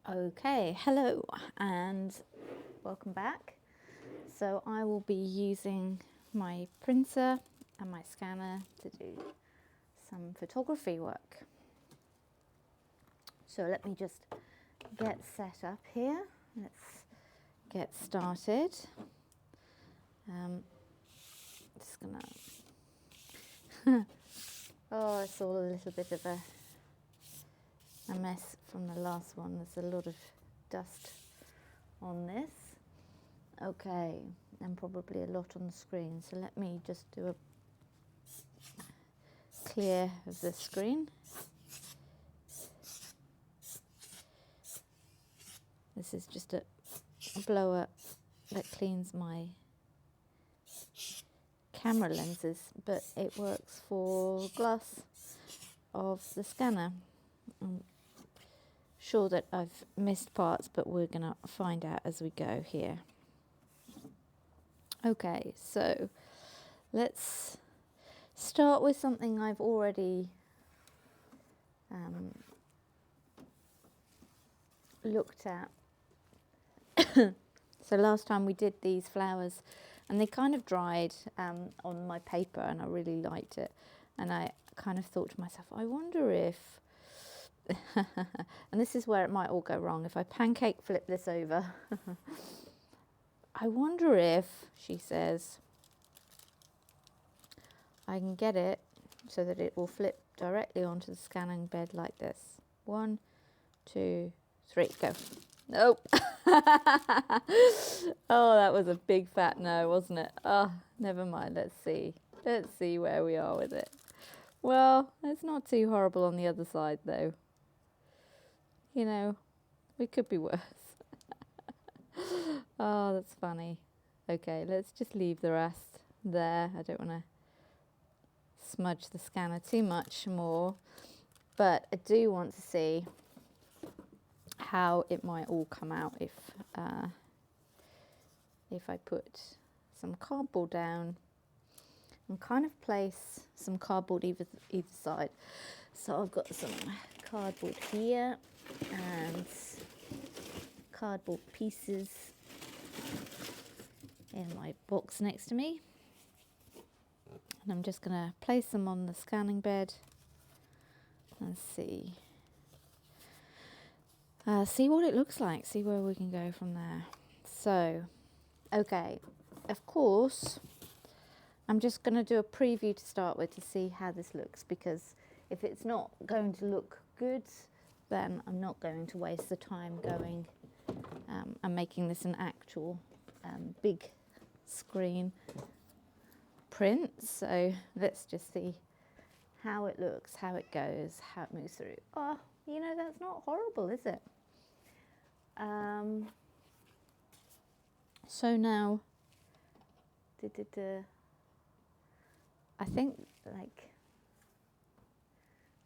Okay, hello and welcome back. So I will be using my printer and my scanner to do some photography work. So let me just get set up here. Let's get started. Just gonna oh, it's all a little bit of a mess from the last one. There's a lot of dust on this. Okay, and probably a lot on the screen. So let me just do a clear of the screen. This is just a blower that cleans my camera lenses, but it works for glass of the scanner. I'm sure that I've missed parts, but we're gonna find out as we go here. Okay, so let's start with something I've already looked at. So last time we did these flowers and they kind of dried on my paper and I really liked it, and I kind of thought to myself, I wonder if and this is where it might all go wrong, if I pancake flip this over I wonder if, she says, I can get it so that it will flip directly onto the scanning bed like this. 1, 2, 3, go. Nope. Oh, that was a big fat no, wasn't it? Oh, never mind. Let's see where we are with it. Well, it's not too horrible on the other side though. You know, we could be worse. Oh, that's funny. Okay, let's just leave the rest there. I don't want to smudge the scanner too much more, but I do want to see how it might all come out if I put some cardboard down and kind of place some cardboard either side. So I've got some cardboard here and cardboard pieces in my box next to me, and I'm just going to place them on the scanning bed and see what it looks like, see where we can go from there. So, okay, of course, I'm just going to do a preview to start with to see how this looks, because if it's not going to look good, then I'm not going to waste the time going and making this an actual big screen print. So let's just see how it looks, how it goes, how it moves through. Oh, you know, that's not horrible, is it? So now, I think like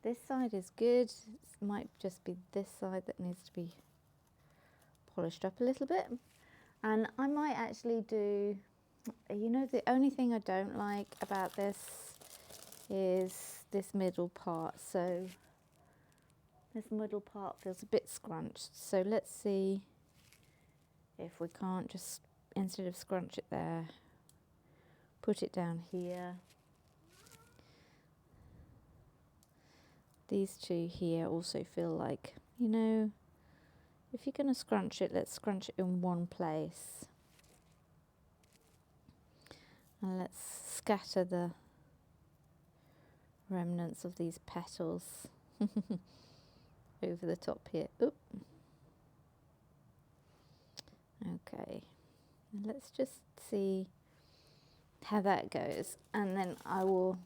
this side is good. It might just be this side that needs to be polished up a little bit. And I might actually do, you know, the only thing I don't like about this is this middle part. So this middle part feels a bit scrunched. So let's see if we can't just, instead of scrunch it there, put it down here. These two here also feel like, you know, if you're going to scrunch it, let's scrunch it in one place. And let's scatter the remnants of these petals over the top here. Oop. Okay, and let's just see how that goes, and then I will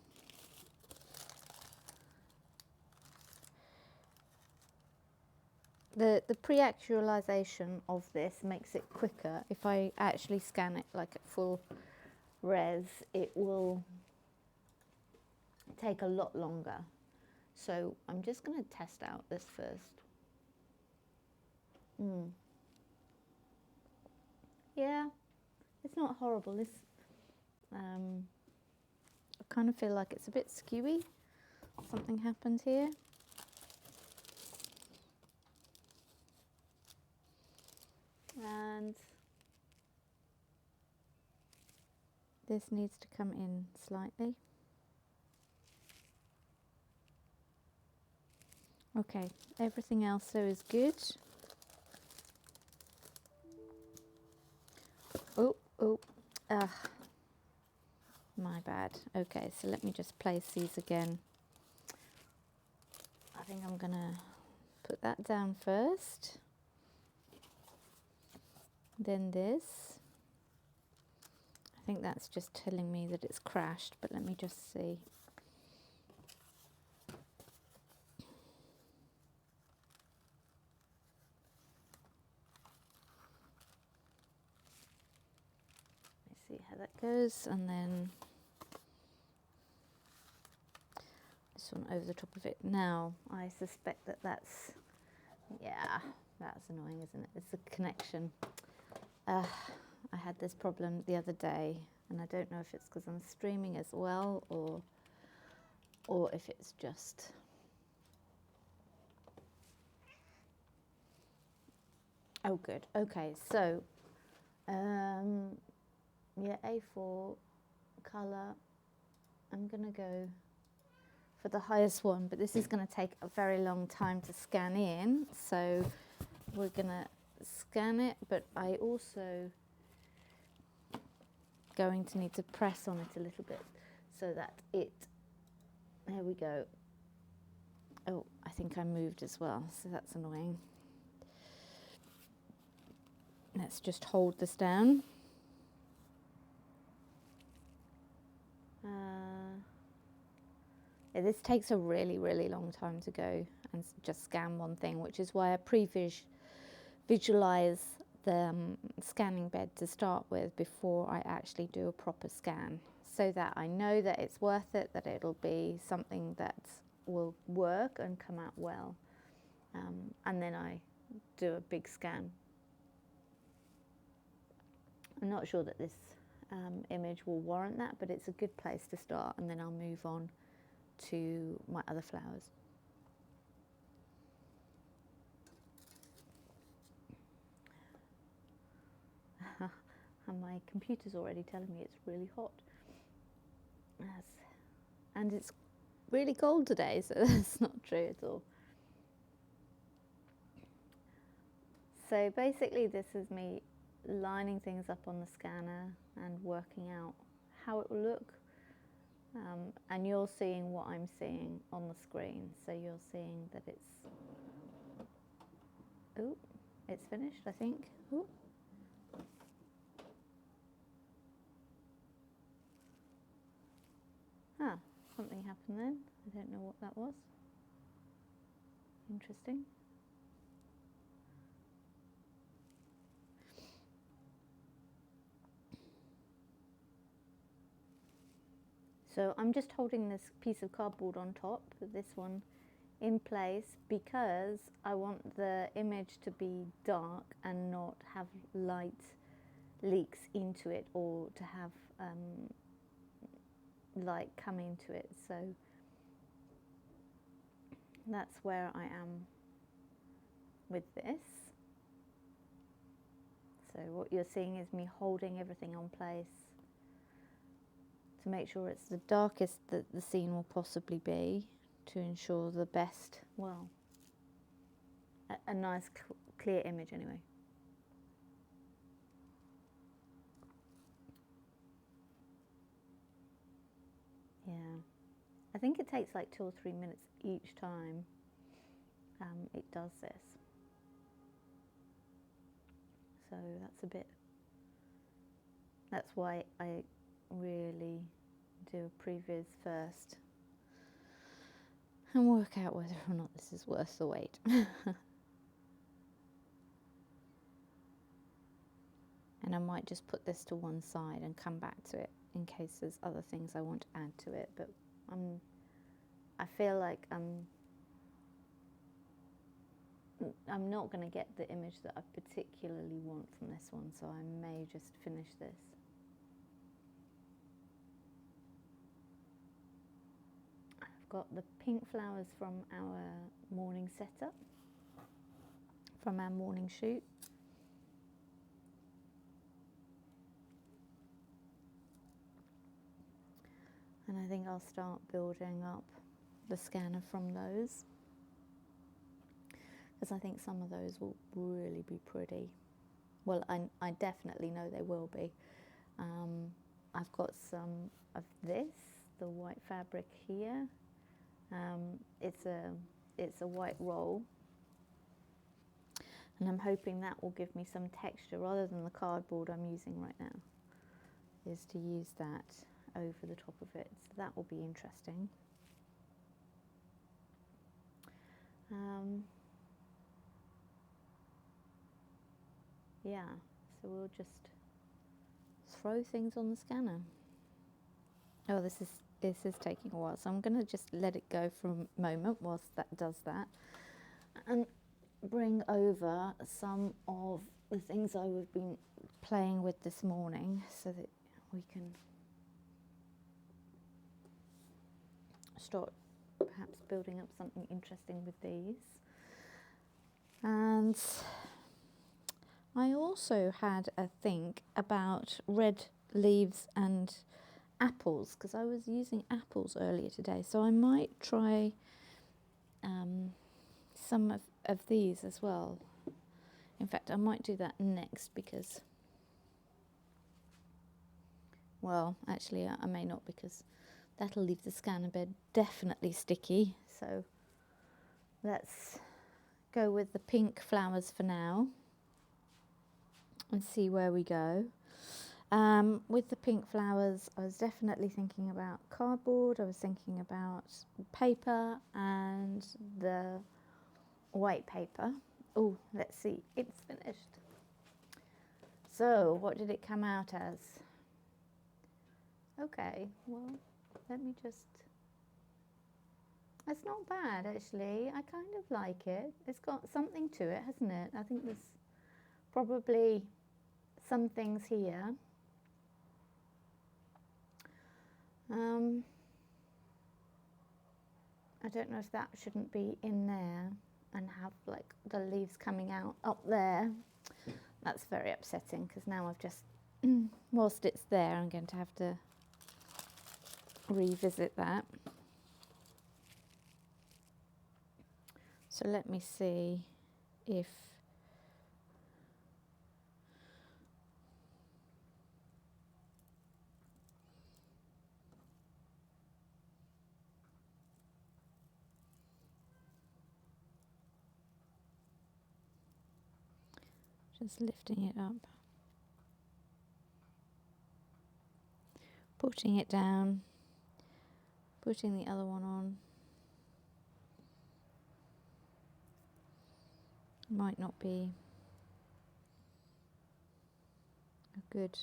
the pre-actualization of this makes it quicker. If I actually scan it like at full res, it will take a lot longer. So I'm just going to test out this first. Yeah, it's not horrible. This I kind of feel like it's a bit skewy. Something happened here. and this needs to come in slightly. Okay, everything else though is good. Oh, my bad. Okay, so let me just place these again. I think I'm gonna put that down first. Then this. I think that's just telling me that it's crashed, but let me just see. Let's see how that goes, and then this one over the top of it. Now, I suspect that that's, yeah, that's annoying, isn't it? It's a connection. I had this problem the other day, and I don't know if it's because I'm streaming as well, or if it's just oh good. Okay, so yeah, A4 colour. I'm gonna go for the highest one, but this is going to take a very long time to scan in, so we're gonna scan it, but I also going to need to press on it a little bit so that it, there we go. Oh, I think I moved as well, so that's annoying. Let's just hold this down. Yeah, this takes a really, really long time to go and just scan one thing, which is why I visualize the scanning bed to start with before I actually do a proper scan, so that I know that it's worth it, that it'll be something that will work and come out well, and then I do a big scan. I'm not sure that this image will warrant that, but it's a good place to start, and then I'll move on to my other flowers. And my computer's already telling me it's really hot. Yes. And it's really cold today, so that's not true at all. So basically this is me lining things up on the scanner and working out how it will look. And you're seeing what I'm seeing on the screen. So you're seeing that it's finished, I think. Ooh. Ah, something happened then. I don't know what that was. Interesting. So I'm just holding this piece of cardboard on top, this one in place, because I want the image to be dark and not have light leaks into it, or to have light come into it. So that's where I am with this. So what you're seeing is me holding everything on place to make sure it's the darkest that the scene will possibly be, to ensure the best, well, a nice clear image anyway. Yeah, I think it takes like 2 or 3 minutes each time it does this. So that's why I really do a previs first and work out whether or not this is worth the wait. And I might just put this to one side and come back to it in case there's other things I want to add to it, but I feel like I'm not going to get the image that I particularly want from this one, so I may just finish this. I've got the pink flowers from our morning setup, from our morning shoot. And I think I'll start building up the scanner from those, because I think some of those will really be pretty. Well, I definitely know they will be. I've got some of this, the white fabric here. It's a white roll, and I'm hoping that will give me some texture rather than the cardboard I'm using right now, is to use that over the top of it. So that will be interesting. Yeah, so we'll just throw things on the scanner. Oh, this is taking a while, so I'm going to just let it go for a moment whilst that does that, and bring over some of the things I've been playing with this morning, so that we can start perhaps building up something interesting with these. And I also had a think about red leaves and apples, because I was using apples earlier today, so I might try some of these as well. In fact, I might do that next, because, well, actually I may not, because that'll leave the scanner bed definitely sticky. So let's go with the pink flowers for now and see where we go. With the pink flowers, I was definitely thinking about cardboard, I was thinking about paper and the white paper. Oh, let's see, it's finished. So what did it come out as? Okay, well, let me just, it's not bad actually. I kind of like it. It's got something to it, hasn't it? I think there's probably some things here. I don't know if that shouldn't be in there and have like the leaves coming out up there. That's very upsetting, because now I've just, whilst it's there, I'm going to have to revisit that. So let me see if just lifting it up, putting it down, putting the other one on. Might not be a good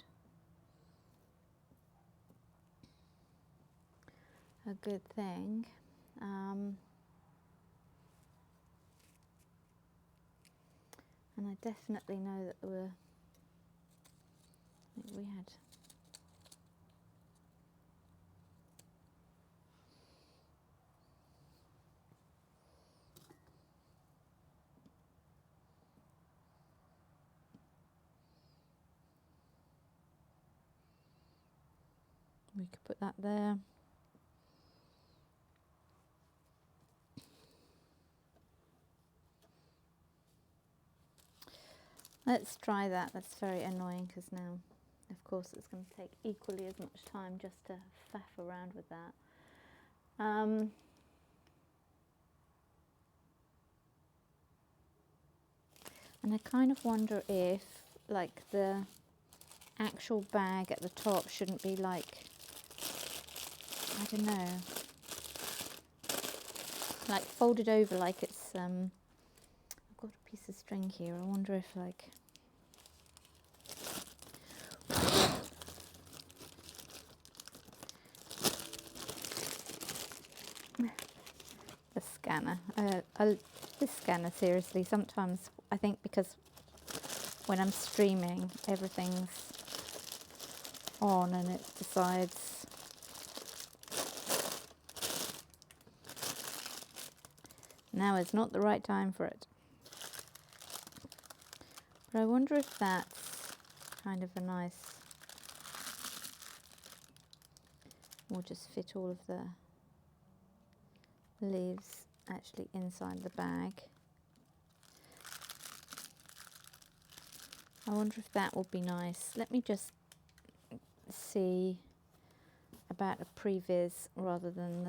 thing. And I definitely know that there were, I think we had, we could put that there. Let's try that. That's very annoying, because now, of course, it's going to take equally as much time just to faff around with that. And I kind of wonder if, like, the actual bag at the top shouldn't be like, I don't know, like folded over like it's, I've got a piece of string here. I wonder if, like, the scanner, this scanner, seriously, sometimes I think because when I'm streaming, everything's on and it decides now is not the right time for it. But I wonder if that's kind of a nice We'll just fit all of the leaves actually inside the bag. I wonder if that would be nice. Let me just see about a previs rather than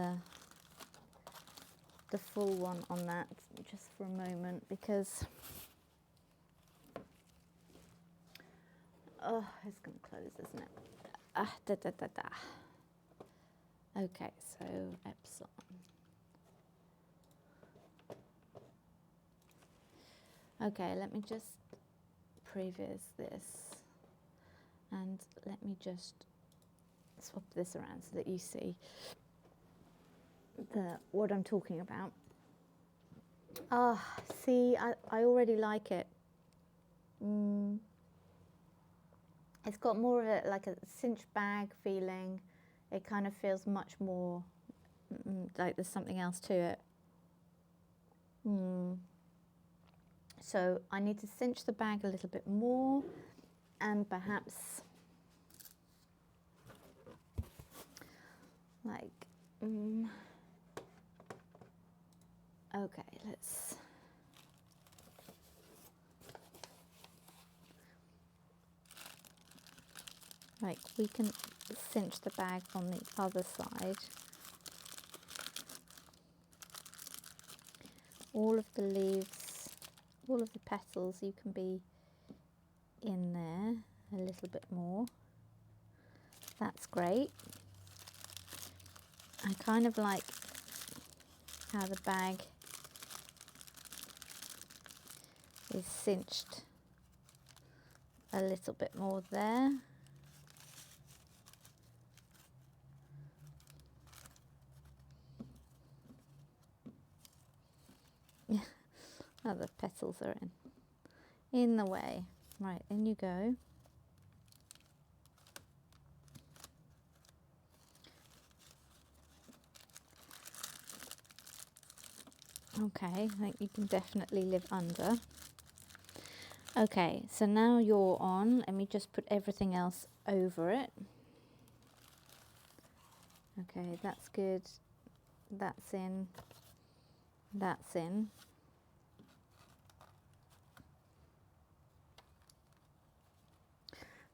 the full one on that, just for a moment, because oh, it's going to close, isn't it? Okay, so Epson. Okay, let me just previs this, and let me just swap this around so that you see what I'm talking about. Ah, see, I already like it. It's got more of a like a cinch bag feeling. It kind of feels much more like there's something else to it. So I need to cinch the bag a little bit more, and perhaps like okay, let's like we can cinch the bag on the other side. All of the leaves, all of the petals, you can be in there a little bit more. That's great. I kind of like how the bag is cinched a little bit more there. Oh, the petals are in the way. Right, in you go. Okay, I think you can definitely live under. Okay, so now you're on. Let me just put everything else over it. Okay, that's good. That's in. That's in.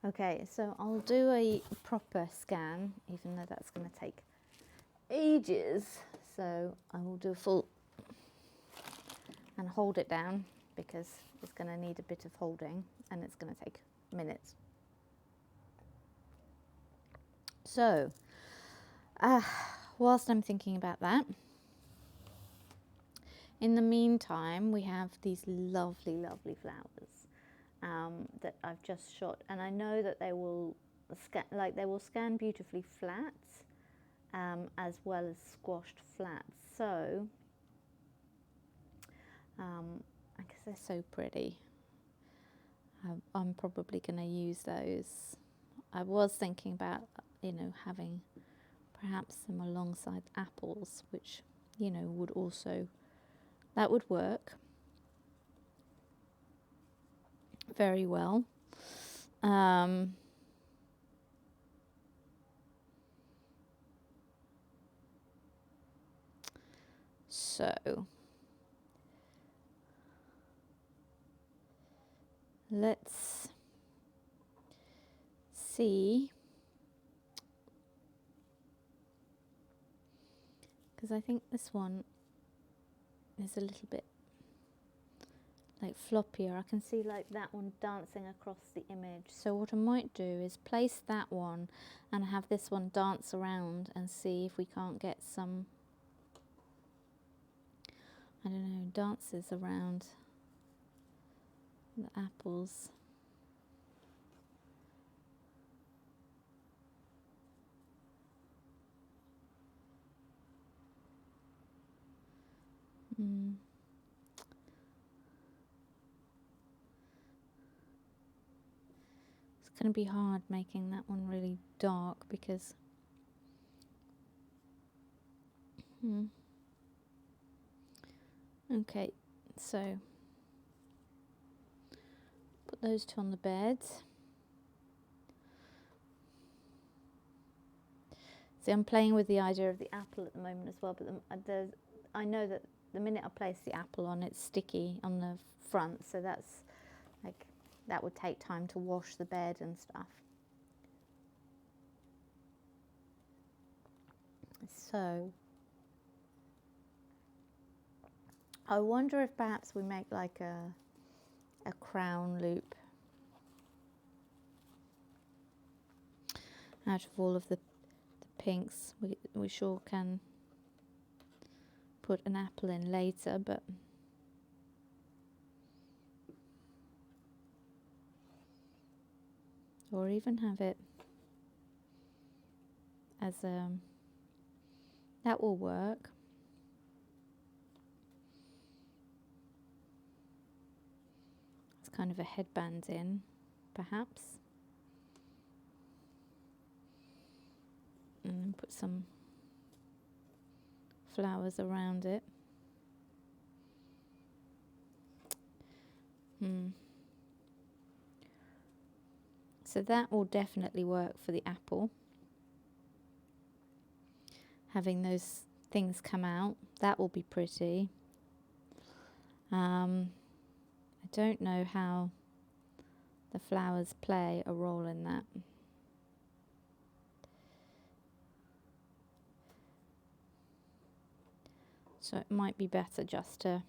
Okay, so I'll do a proper scan, even though that's going to take ages. So I will do a full and hold it down, because it's going to need a bit of holding and it's going to take minutes. So whilst I'm thinking about that, in the meantime, we have these lovely, lovely flowers that I've just shot, and I know that they will scan beautifully flat as well as squashed flat. So because they're so pretty, I'm probably going to use those. I was thinking about, having perhaps them alongside apples, which, would also, that would work very well. So let's see, because I think this one is a little bit like floppier. I can see like that one dancing across the image. So what I might do is place that one and have this one dance around and see if we can't get some, I don't know, dances around the apples. It's going to be hard making that one really dark, because okay, so put those two on the bed. See, I'm playing with the idea of the apple at the moment as well, but I know that the minute I place the apple on, it's sticky on the front, so that's like, that would take time to wash the bed and stuff. So I wonder if perhaps we make like a crown loop out of all of the pinks. We sure can put an apple in later, but or even have it as that will work. It's kind of a headband in, perhaps. And put some flowers around it. So that will definitely work for the apple. Having those things come out, that will be pretty. I don't know how the flowers play a role in that. So it might be better just to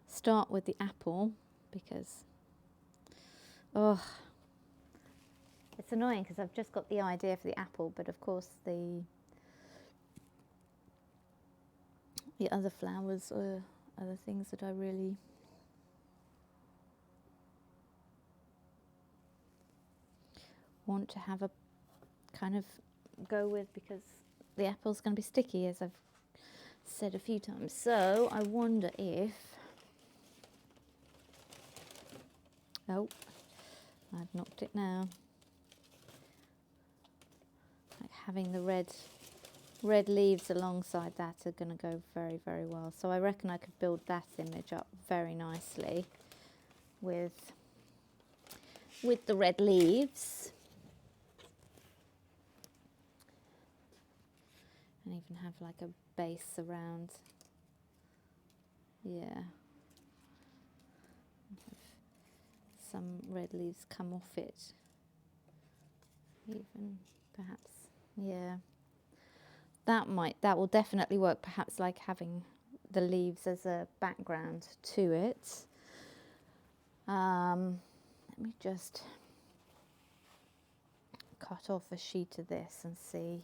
start with the apple, because it's annoying because I've just got the idea for the apple, but of course the other flowers are the things that I really want to have a kind of go with, because the apple's going to be sticky, as I've said a few times. So I wonder if, oh, I've knocked it now. Like having the red leaves alongside that are going to go very, very well. So I reckon I could build that image up very nicely with the red leaves. And even have like a base around, yeah. Have some red leaves come off it, even perhaps, yeah. That will definitely work, perhaps like having the leaves as a background to it. Let me just cut off a sheet of this and see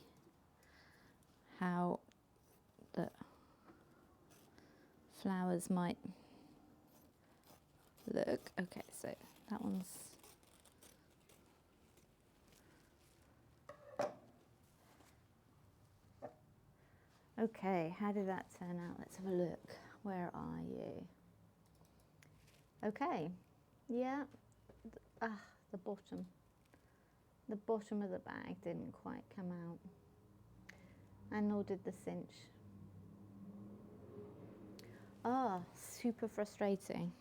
how the flowers might look. Okay, so that one's okay. How did that turn out? Let's have a look. Where are you? Okay, yeah. The bottom of the bag didn't quite come out, and nor did the cinch. Super frustrating.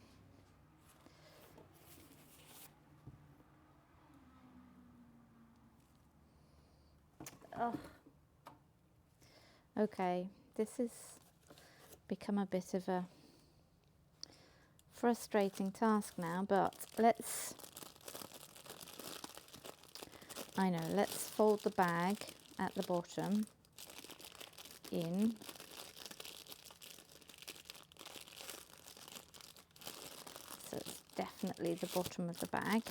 Okay, this has become a bit of a frustrating task now, but let's fold the bag at the bottom in. So it's definitely the bottom of the bag.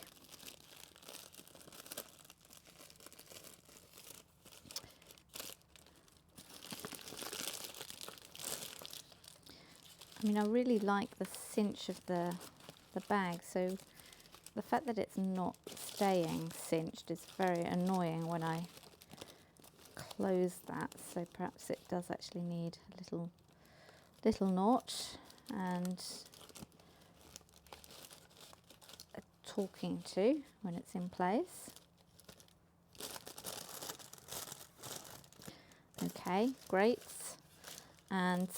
I mean, I really like the cinch of the bag, so the fact that it's not staying cinched is very annoying when I close that, so perhaps it does actually need a little notch and a talking to when it's in place. Okay, great. And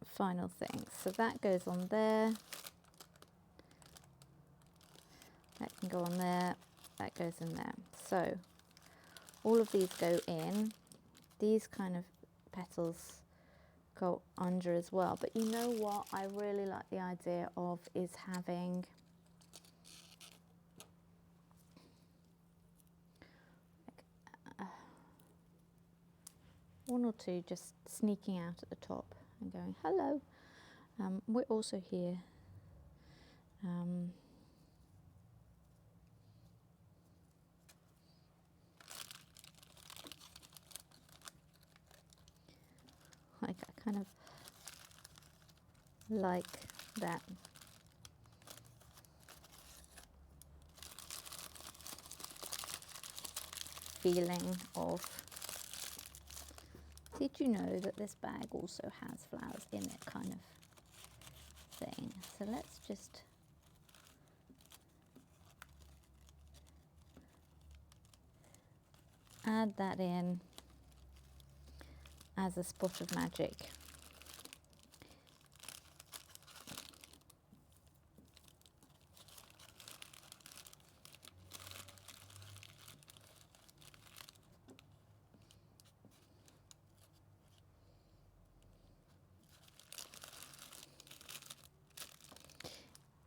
final thing, so that goes on there, that can go on there, that goes in there. So all of these go in. These kind of petals go under as well. But you know what I really like the idea of is having one or two just sneaking out at the top and going, hello, we're also here. Like I kind of like that. Feeling of, did you know that this bag also has flowers in it kind of thing. So let's just add that in as a spot of magic.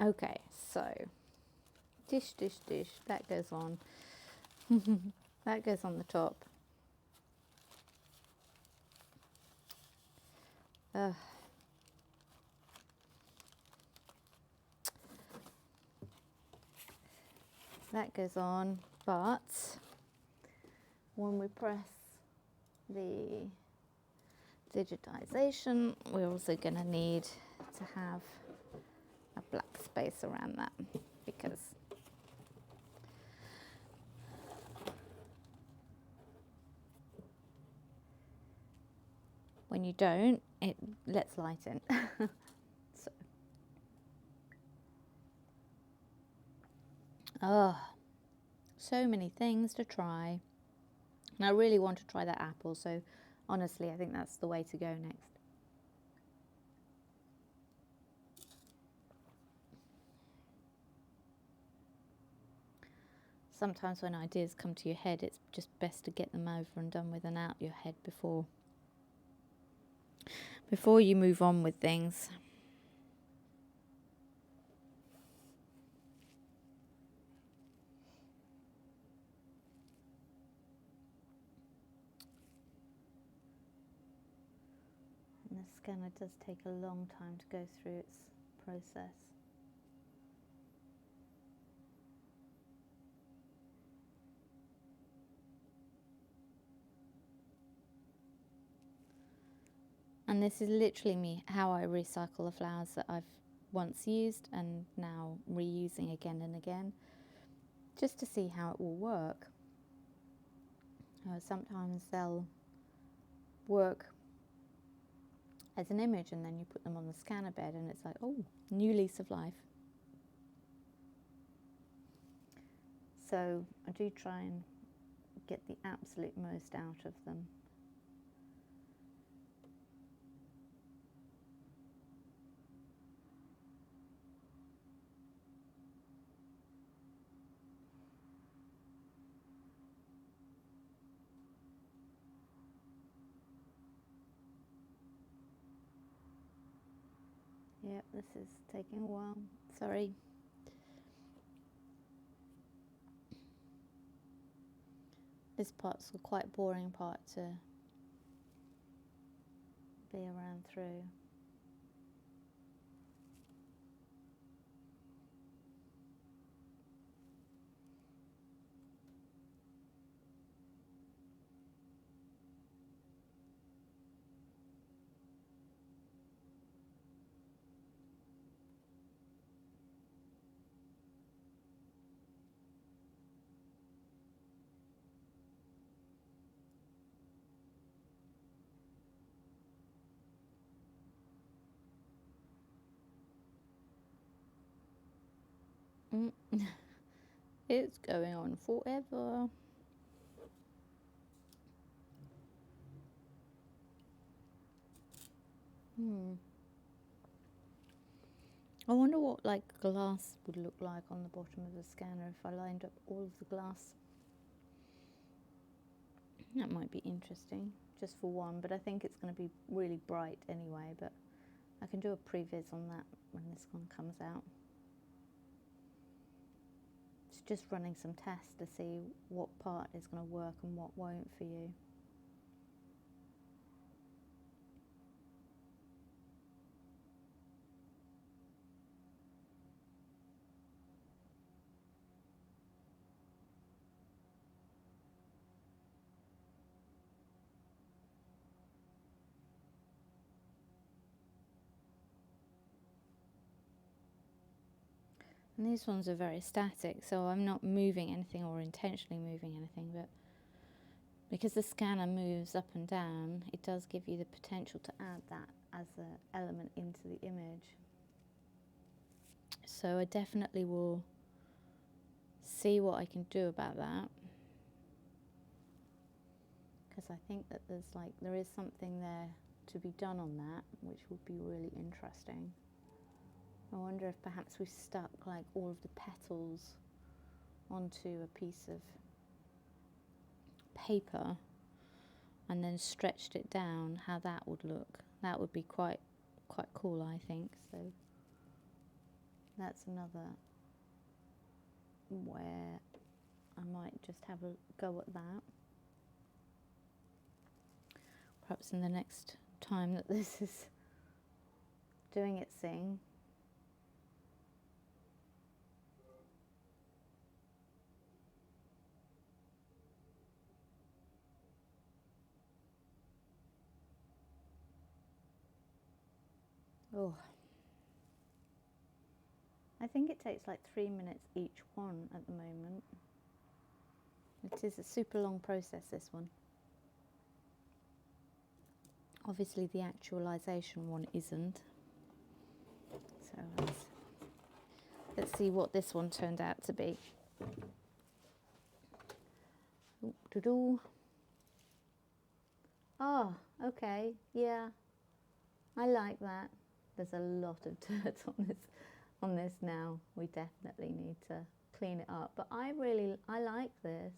Okay, so dish, dish, dish, that goes on. That goes on the top. That goes on, but when we press the digitization, we're also going to need to have a black space around that, because when you don't, it lets light in. So, so many things to try. And I really want to try that apple, so honestly, I think that's the way to go next. Sometimes when ideas come to your head, it's just best to get them over and done with and out your head before you move on with things. And the scanner does take a long time to go through its process. And this is literally me, how I recycle the flowers that I've once used and now reusing again and again, just to see how it will work. Sometimes they'll work as an image and then you put them on the scanner bed and it's like, oh, new lease of life. So I do try and get the absolute most out of them. Yep, this is taking a while. Sorry. This part's a quite boring part to be around through. It's going on forever. I wonder what like glass would look like on the bottom of the scanner if I lined up all of the glass That might be interesting, just for one, but I think it's going to be really bright anyway, but I can do a previs on that when this one comes out. It's just running some tests to see what part is going to work and what won't for you. And these ones are very static, so I'm not moving anything or intentionally moving anything, but because the scanner moves up and down, it does give you the potential to add that as an element into the image. So I definitely will see what I can do about that, because I think that there is something there to be done on that, which would be really interesting. I wonder if perhaps we stuck like all of the petals onto a piece of paper and then stretched it down, how that would look. That would be quite cool, I think. So that's another where I might just have a go at that. Perhaps in the next time that this is doing its thing. Oh, I think it takes like 3 minutes each one at the moment. It is a super long process, this one. Obviously the actualization one isn't. So let's see what this one turned out to be. Oh, okay, yeah, I like that. There's a lot of dirt on this now. We definitely need to clean it up, but I like this.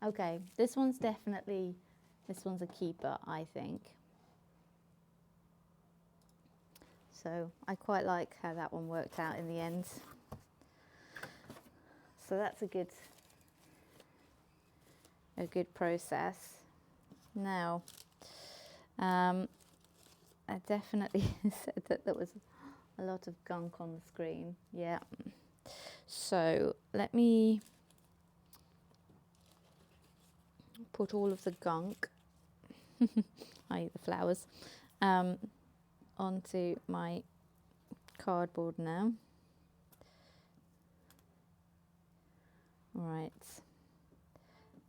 Okay, this one's a keeper, I think. So I quite like how that one worked out in the end. So that's a good process. Now, I definitely said that there was a lot of gunk on the screen. Yeah. So let me put all of the gunk, i.e. the flowers, onto my cardboard now. Right.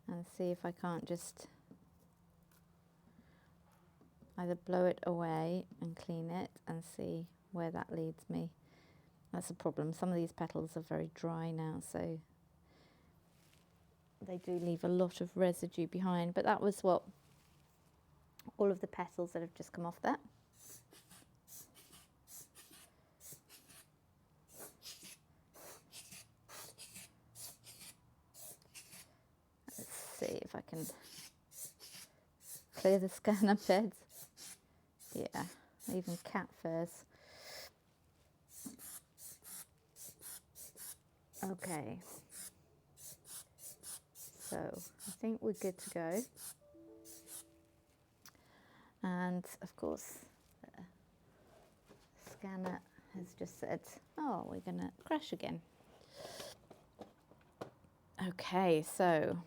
And see if I can't just either blow it away and clean it and see where that leads me. That's a problem. Some of these petals are very dry now, so they do leave a lot of residue behind, but that was what all of the petals that have just come off there. Let's see if I can clear the scanner beds. Yeah, even cat furs. Okay, so I think we're good to go. And of course, the scanner has just said, oh, we're going to crash again. Okay, so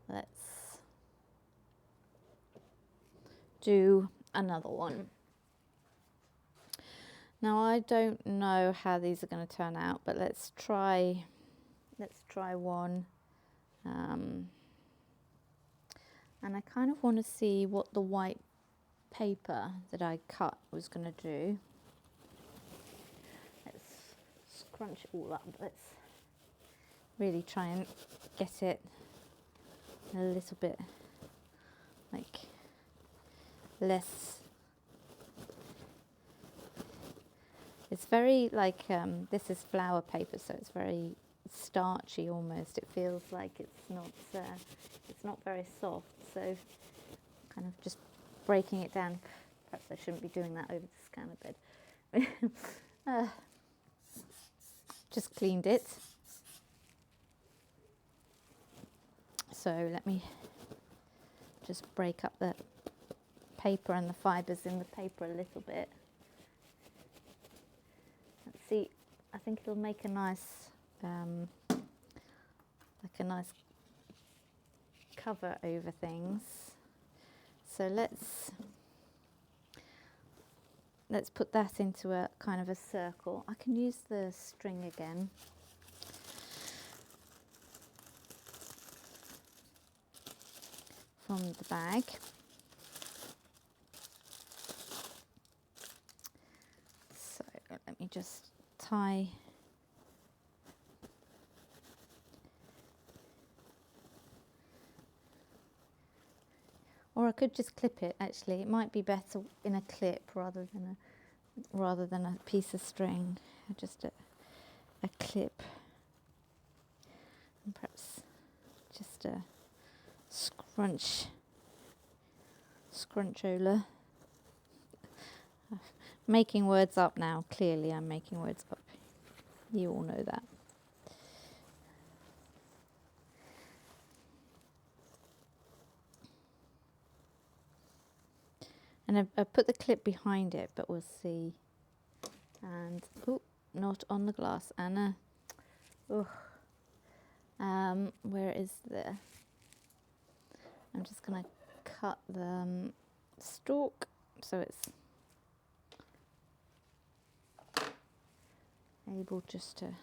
let's do another one. Now I don't know how these are going to turn out, but let's try one. And I kind of want to see what the white paper that I cut was going to do. Let's scrunch it all up. Let's really try and get it a little bit like less It's very like, this is flower paper, so it's very starchy almost. It feels like it's not very soft. So kind of just breaking it down. Perhaps I shouldn't be doing that over the scanner bed. Just cleaned it. So let me just break up the paper and the fibres in the paper a little bit. Let's see, I think it'll make a nice, like a nice cover over things. So let's put that into a kind of a circle. I can use the string again. From the bag. So let me just tie or I could just clip it. Actually, it might be better in a clip rather than a piece of string. Just a clip, and perhaps just a scrunchola. Making words up now. Clearly, I'm making words up. You all know that. And I put the clip behind it, but we'll see. And, oh, not on the glass, Anna. Oh. Where is the... I'm just going to cut the stalk so it's able just to...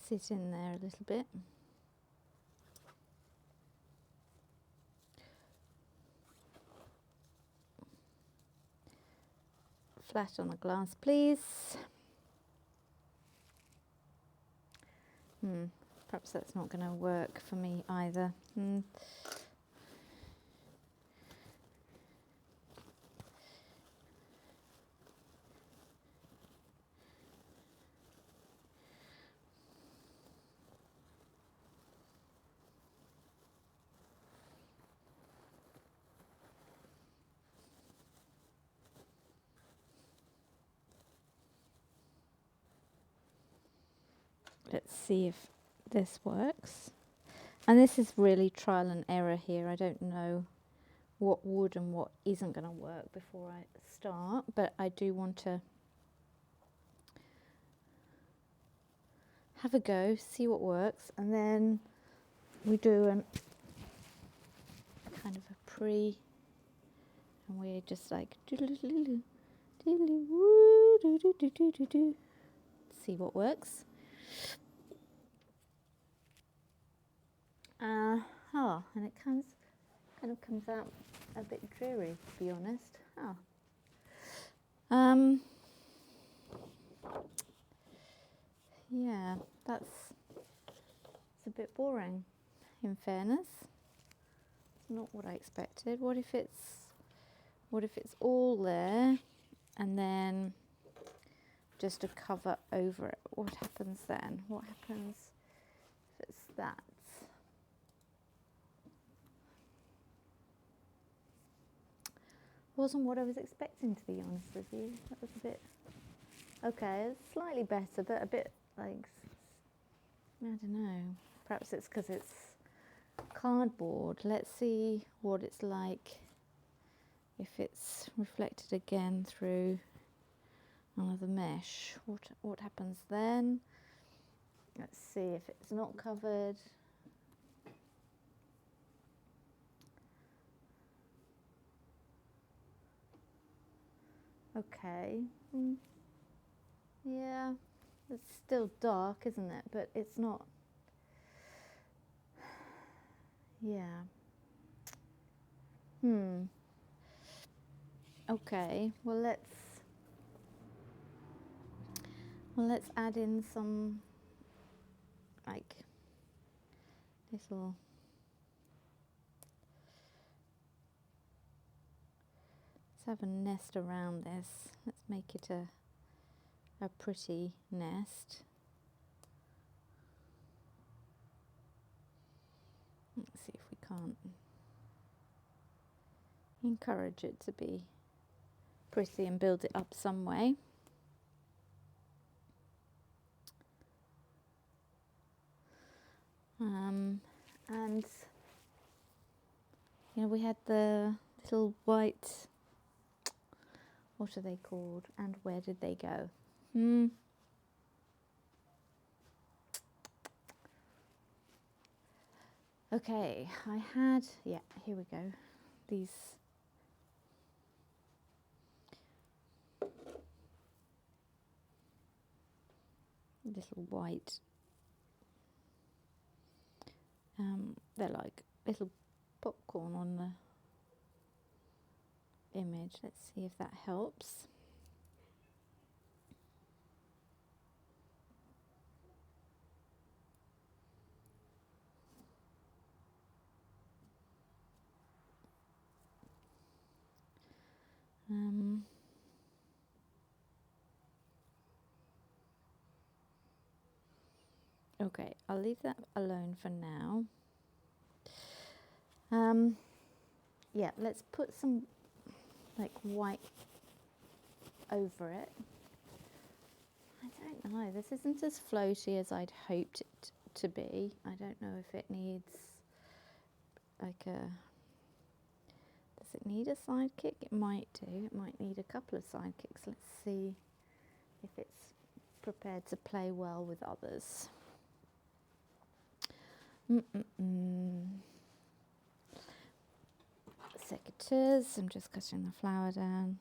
sit in there a little bit. Flat on the glass, please. Perhaps that's not going to work for me either. Let's see if this works. And this is really trial and error here. I don't know what would and what isn't going to work before I start, but I do want to have a go, see what works, and then we do kind of a pre, and we're just like see what works. And it kind of comes out a bit dreary, to be honest. Yeah, it's a bit boring, in fairness. It's not what I expected. What if it's all there and then just a cover over it? What happens then? What happens if it's that? Wasn't what I was expecting, to be honest with you. That was a bit okay. It's slightly better, but a bit like, I don't know. Perhaps it's because it's cardboard. Let's see what it's like if it's reflected again through another mesh. What happens then? Let's see if it's not covered. Okay. Yeah, it's still dark, isn't it? But it's not. Yeah. Okay. Well, let's add in some like little Let's have a nest around this. Let's make it a pretty nest. Let's see if we can't encourage it to be pretty and build it up some way. And you know, we had the little white, what are they called, and where did they go? Okay, I had, yeah, here we go, these little white, they're like little popcorn on the image. Let's see if that helps. Okay, I'll leave that alone for now. Yeah, let's put some like white over it. I don't know, this isn't as floaty as I'd hoped it to be. I don't know if it needs like a, does it need a sidekick? It might do, it might need a couple of sidekicks. Let's see if it's prepared to play well with others. Secateurs, I'm just cutting the flower down.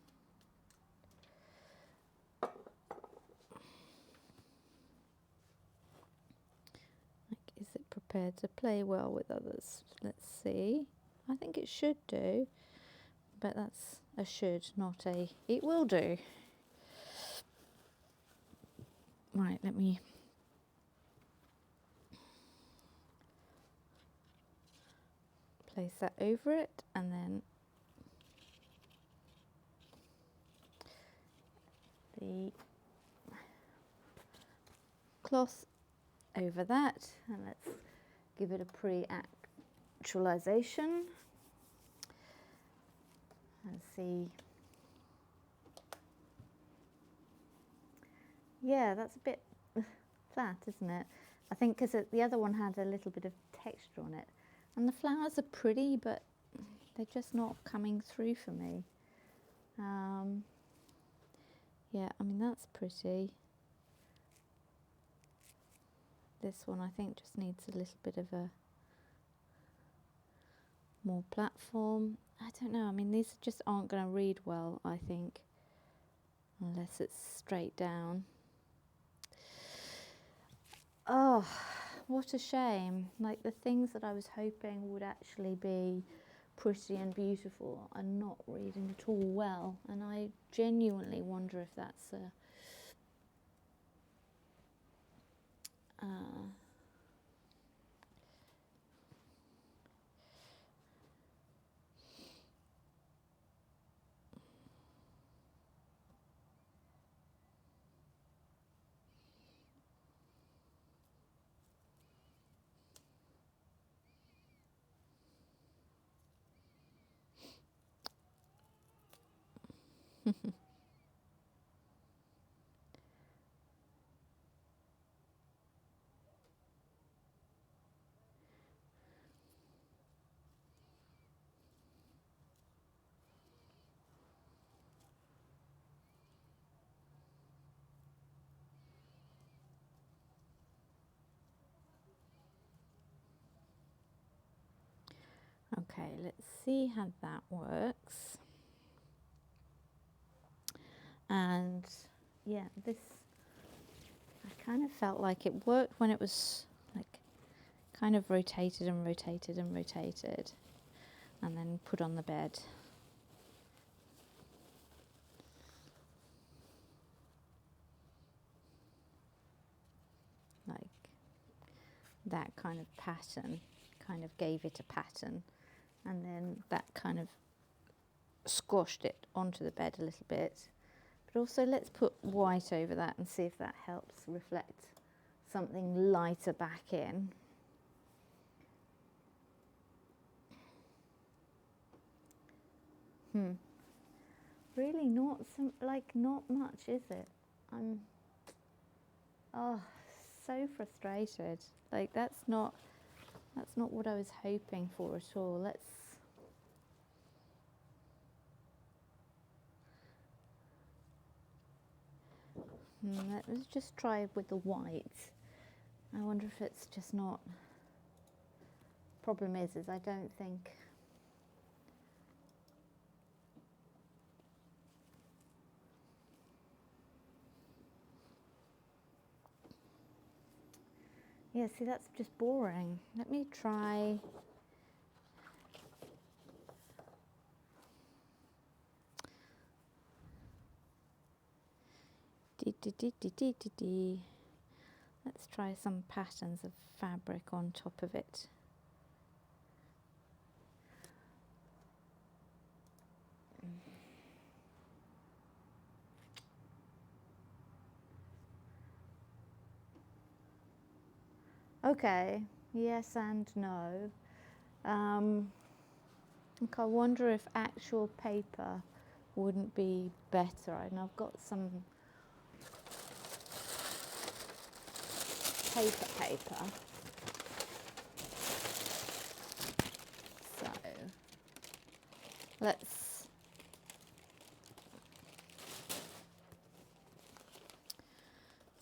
Like, is it prepared to play well with others? Let's see. I think it should do, but that's a should, not a it will do. Right, let me place that over it, and then the cloth over that, and let's give it a pre-actualization and see. Yeah, that's a bit flat, isn't it? I think because the other one had a little bit of texture on it, and the flowers are pretty, but they're just not coming through for me. Yeah, I mean, that's pretty. This one I think just needs a little bit of a more platform. I don't know, I mean, these just aren't going to read well, I think, unless it's straight down. Oh, what a shame. Like, the things that I was hoping would actually be pretty and beautiful are not reading at all well, and I genuinely wonder if that's a okay, let's see how that works. And yeah, this, I kind of felt like it worked when it was like kind of rotated and rotated and rotated and then put on the bed. Like that kind of pattern kind of gave it a pattern, and then that kind of squashed it onto the bed a little bit. But also let's put white over that and see if that helps reflect something lighter back in. Really not not much, is it? I'm so frustrated. Like that's not what I was hoping for at all. Let's just try with the white. I wonder if it's just not. Problem is I don't think. Yeah, see, that's just boring. Let me try. Let's try some patterns of fabric on top of it. Okay, yes and no. I wonder if actual paper wouldn't be better. And I've got some paper. So let's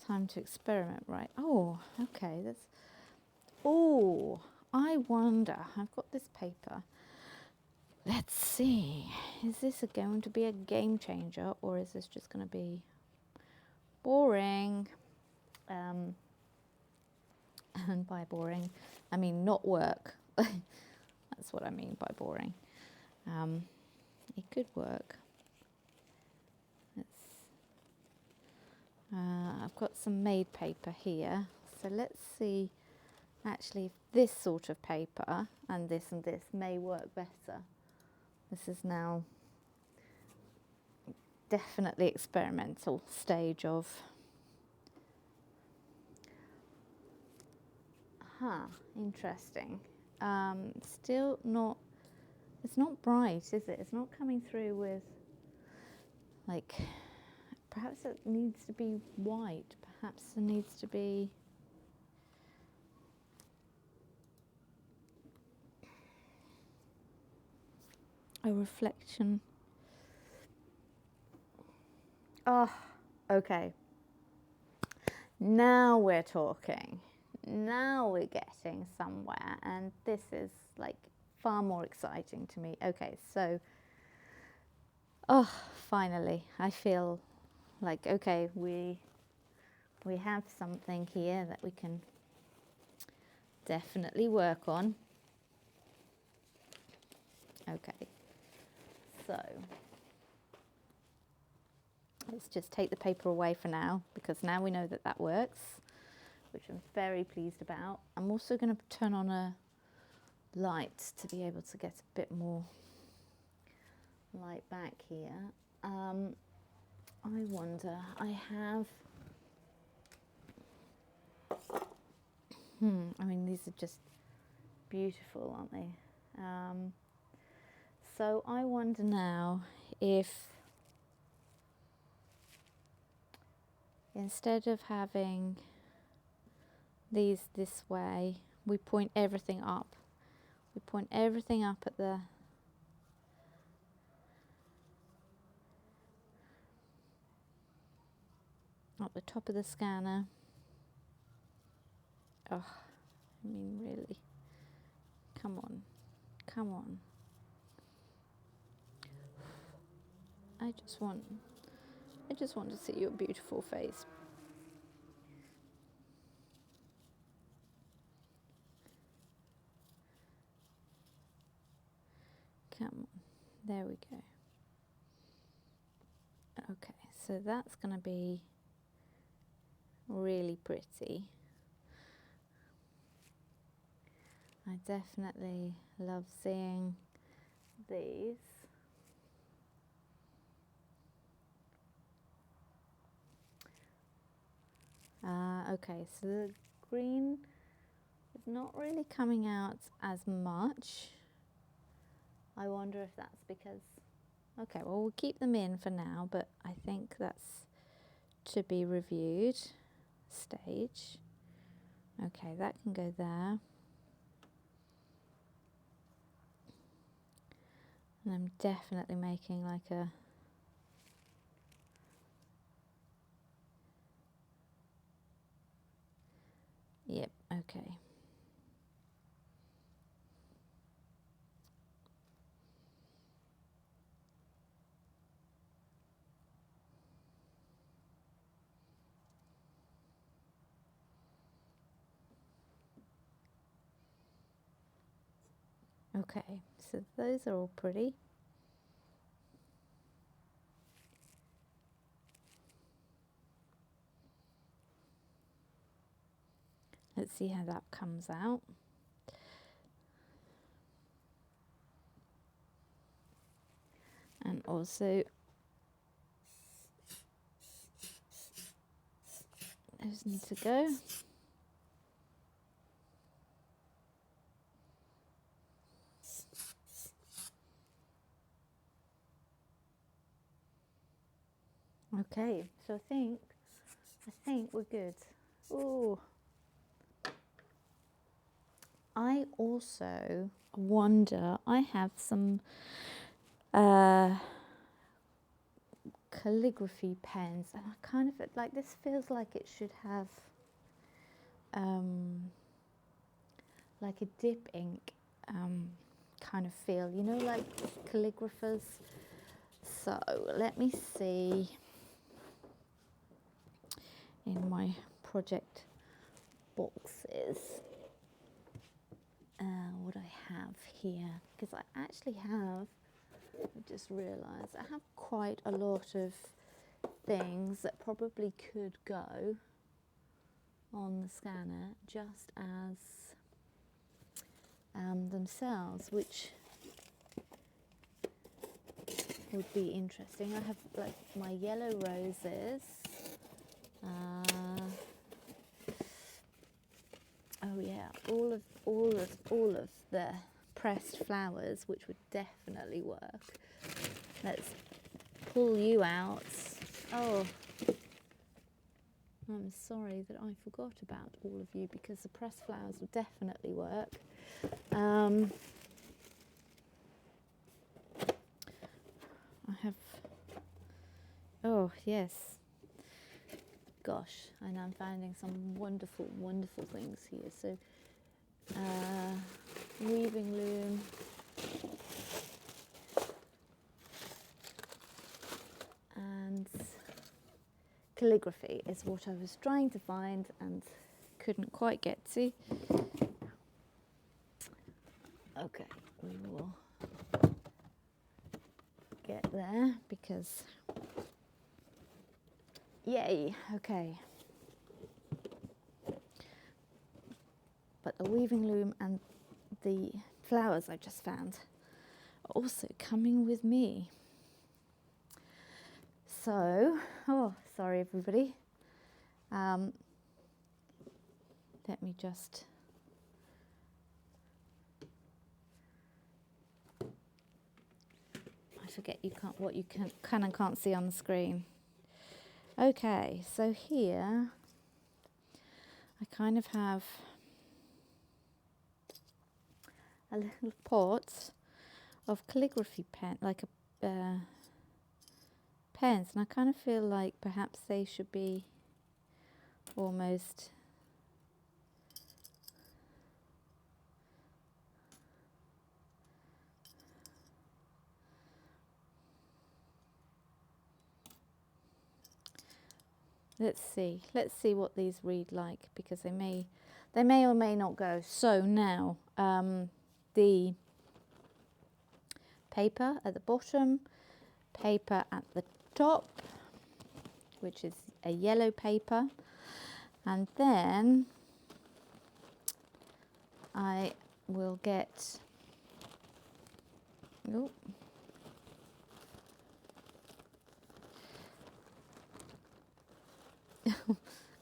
time to experiment, right? Oh, okay, that's I wonder, I've got this paper. Let's see, is this going to be a game changer or is this just going to be boring? And by boring, I mean not work. That's what I mean by boring. It could work. I've got some made paper here, so let's see actually if this sort of paper and this may work better. This is now definitely experimental stage of interesting. Still not, it's not bright, is it? It's not coming through with, like, perhaps it needs to be white, perhaps it needs to be a reflection. Oh, okay. Now we're talking. Now we're getting somewhere, and this is like far more exciting to me. Okay, so finally I feel like okay, we have something here that we can definitely work on. Okay, so let's just take the paper away for now, because now we know that that works, which I'm very pleased about. I'm also going to turn on a light to be able to get a bit more light back here. I wonder, I have, I mean, these are just beautiful, aren't they? So I wonder now if instead of having these this way, we point everything up. We point everything up at the top of the scanner. Oh, I mean, really. Come on. Come on. I just want to see your beautiful face. Come on. There we go. Okay, so that's going to be really pretty. I definitely love seeing these. Okay, so the green is not really coming out as much. I wonder if that's because, okay, well, we'll keep them in for now, but I think that's to be reviewed. Stage. Okay, that can go there. And I'm definitely making like a yep, okay. Okay, so those are all pretty. Let's see how that comes out. And also those need to go. Okay, so I think we're good. Ooh. I also wonder, I have some calligraphy pens, and I kind of like, this feels like it should have like a dip ink kind of feel, you know, like calligraphers. So let me see in my project boxes what I have here, because I actually have, I just realised I have quite a lot of things that probably could go on the scanner just as themselves, which would be interesting. I have like my yellow roses. Oh yeah, all of the pressed flowers, which would definitely work. Let's pull you out. Oh, I'm sorry that I forgot about all of you, because the pressed flowers would definitely work. I have, oh yes, gosh, and I'm finding some wonderful, wonderful things here. So, weaving loom, and calligraphy is what I was trying to find and couldn't quite get to. Okay, we will get there, because yay, okay. But the weaving loom and the flowers I just found are also coming with me. So, oh, sorry everybody. Let me just, I forget what you can't see on the screen. Okay, so here I kind of have a little pot of calligraphy pen, like a pens, and I kind of feel like perhaps they should be almost let's see what these read like, because they may or may not go. So now the paper at the bottom, paper at the top, which is a yellow paper, and then I will get, oh,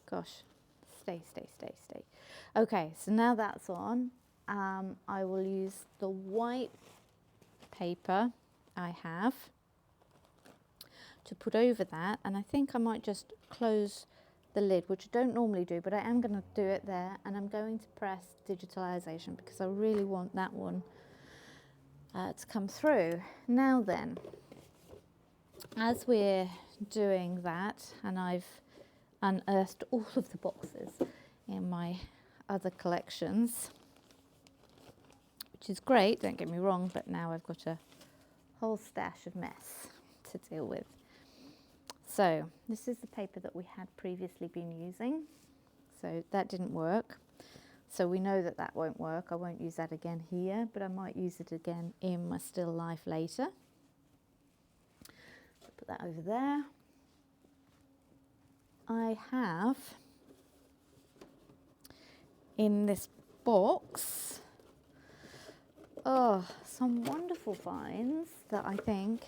gosh, stay. Okay, so now that's on, I will use the white paper I have to put over that, and I think I might just close the lid, which I don't normally do, but I am going to do it there, and I'm going to press digitalization because I really want that one to come through. Now then, as we're doing that, and I've unearthed all of the boxes in my other collections, which is great, don't get me wrong, but now I've got a whole stash of mess to deal with. So this is the paper that we had previously been using, so that didn't work, so we know that that won't work. I won't use that again here, but I might use it again in my still life later. So put that over there. I have in this box some wonderful finds that I think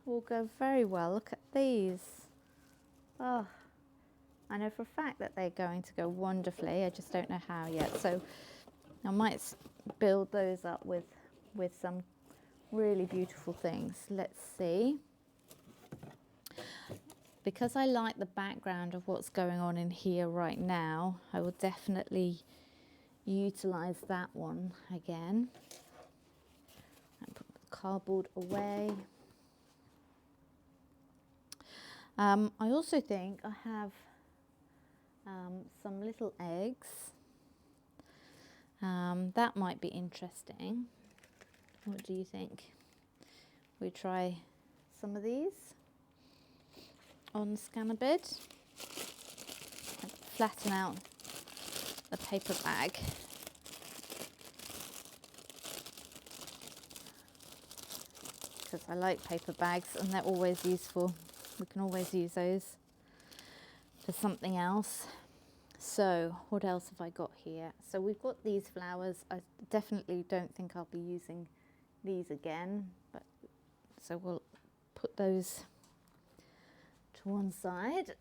will go very well. Look at these. Oh, I know for a fact that they're going to go wonderfully. I just don't know how yet. So I might build those up with some really beautiful things. Let's see. Because I like the background of what's going on in here right now, I will definitely utilize that one again. And put the cardboard away. I also think I have some little eggs. That might be interesting. What do you think? We try some of these on the scanner bed. Flatten out the paper bag. Because I like paper bags and they're always useful. We can always use those for something else. So what else have I got here? So we've got these flowers. I definitely don't think I'll be using these again, but so we'll put those to one side.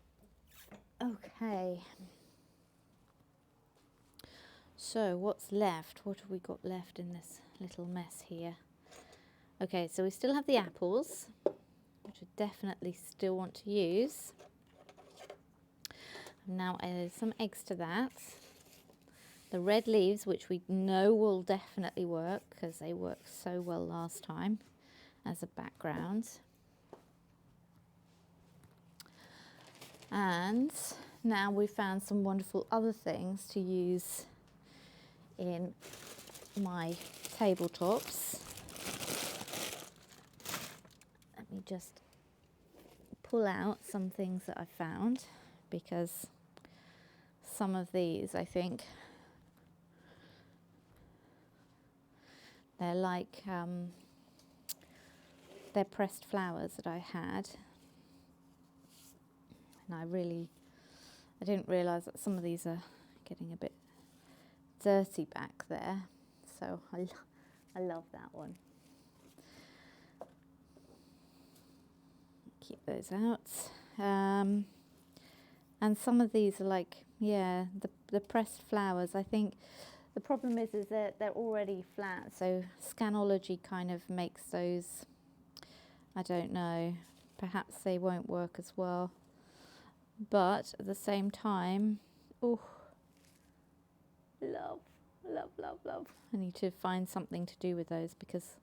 Okay. So what's left? What have we got left in this little mess here? Okay, so we still have the apples, which I definitely still want to use. Now add some eggs to that. The red leaves, which we know will definitely work because they worked so well last time as a background. And now we've found some wonderful other things to use in my tabletops. Let me just pull out some things that I found, because some of these, I think, they're like, they're pressed flowers that I had. And I didn't realise that some of these are getting a bit dirty back there. So I love that one. Keep those out. And some of these are like, yeah, the pressed flowers. I think the problem is that they're already flat. So Scanology kind of makes those, I don't know, perhaps they won't work as well. But at the same time, oh, love. I need to find something to do with those, because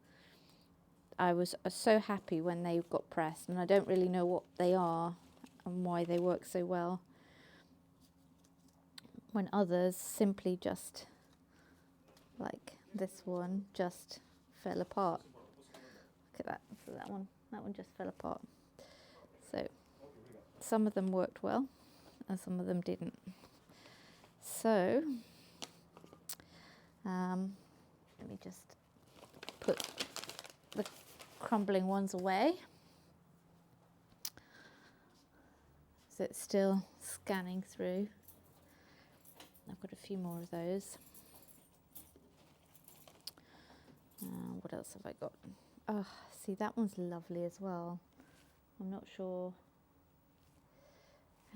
I was so happy when they got pressed, and I don't really know what they are and why they work so well, when others simply just, like this one, just fell apart. Look at that. So that one just fell apart. So some of them worked well and some of them didn't. So let me just put the crumbling ones away. So it's still scanning through. I've got a few more of those. What else have I got? Oh, see, that one's lovely as well. I'm not sure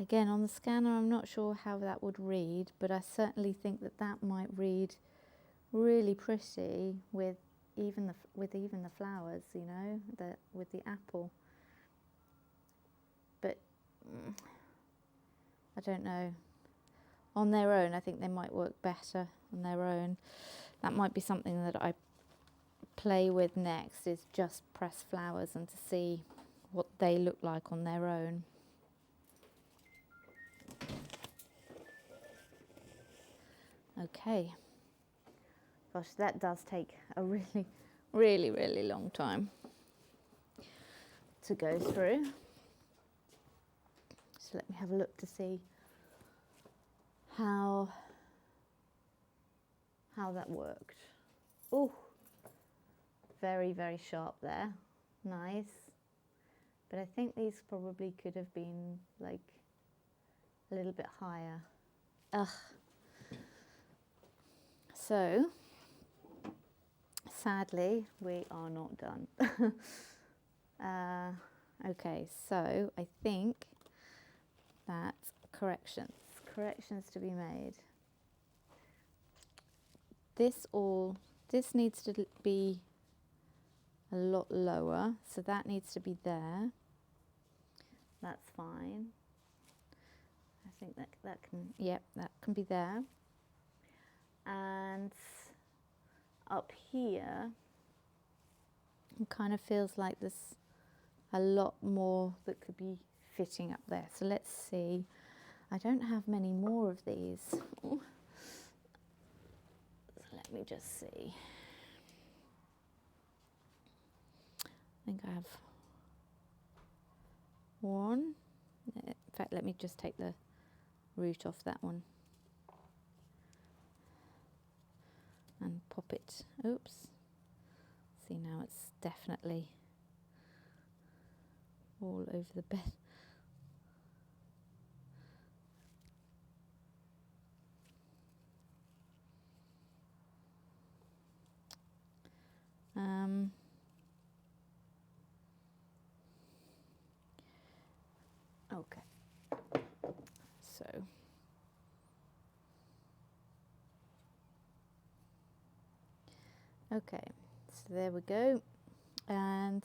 Again, on the scanner, I'm not sure how that would read, but I certainly think that that might read really pretty with even the flowers, you know, with the apple. But I don't know. On their own, I think they might work better on their own. That might be something that I play with next, is just press flowers and to see what they look like on their own. Okay. Gosh, that does take a really, really, really long time to go through. So let me have a look to see how that worked. Oh, very, very sharp there. Nice. But I think these probably could have been like a little bit higher. Ugh. So, sadly, we are not done. Okay, so I think that corrections to be made. This needs to be a lot lower, so that needs to be there. That's fine. I think that can, yep, that can be there. And up here, it kind of feels like there's a lot more that could be fitting up there. So let's see. I don't have many more of these. So let me just see. I think I have one. In fact, let me just take the root off that one and pop it. Oops. See, now it's definitely all over the bed. Okay. So okay, so there we go. And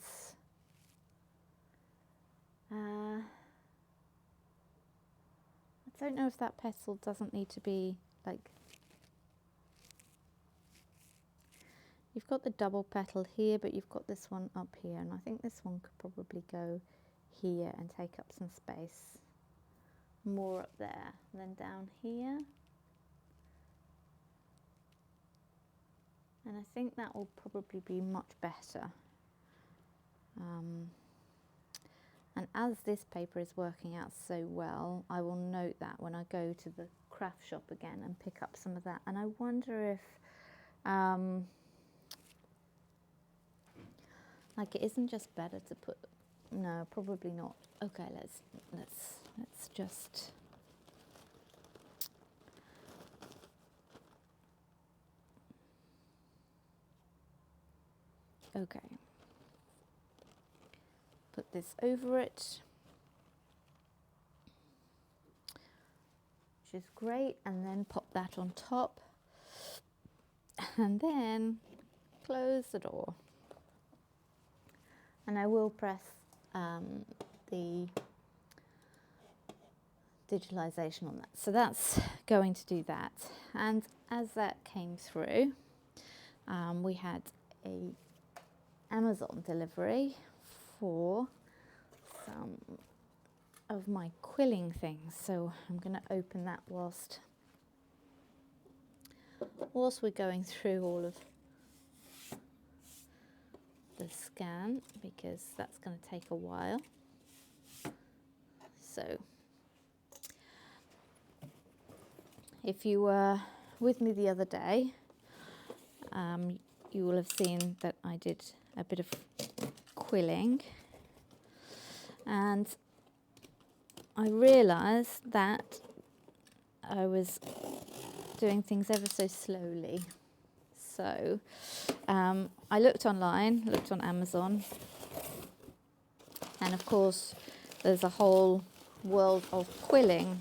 I don't know if that petal doesn't need to be like, you've got the double petal here, but you've got this one up here, and I think this one could probably go here and take up some space. More up there than down here. And I think that will probably be much better. And as this paper is working out so well, I will note that when I go to the craft shop again and pick up some of that. And I wonder if, like, it isn't just better to put, no, probably not. Okay, let's just, okay. Put this over it, which is great, and then pop that on top, and then close the door. And I will press the digitalization on that. So that's going to do that. And as that came through, we had a Amazon delivery for some of my quilling things. So I'm going to open that whilst we're going through all of the scan, because that's going to take a while. So if you were with me the other day, you will have seen that I did a bit of quilling, and I realised that I was doing things ever so slowly. So I looked online, looked on Amazon, and of course there's a whole world of quilling.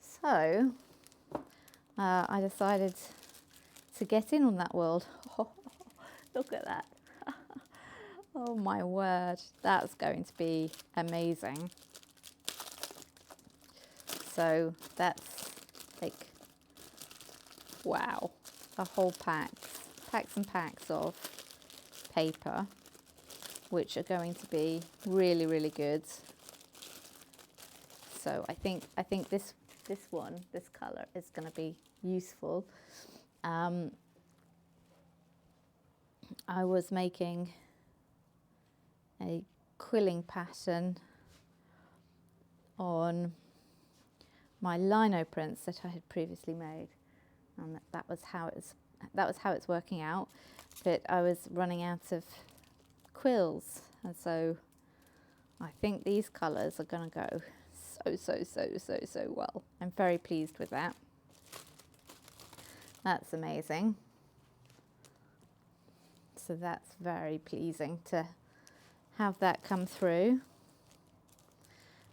So I decided to get in on that world. Oh, look at that. Oh my word, that's going to be amazing. So that's like, wow, a whole packs and packs of paper, which are going to be really, really good. So I think this colour is going to be useful. I was making a quilling pattern on my lino prints that I had previously made, and that was how it's working out. But I was running out of quills, and so I think these colours are going to go so well. I'm very pleased with that. That's amazing. So that's very pleasing to have that come through.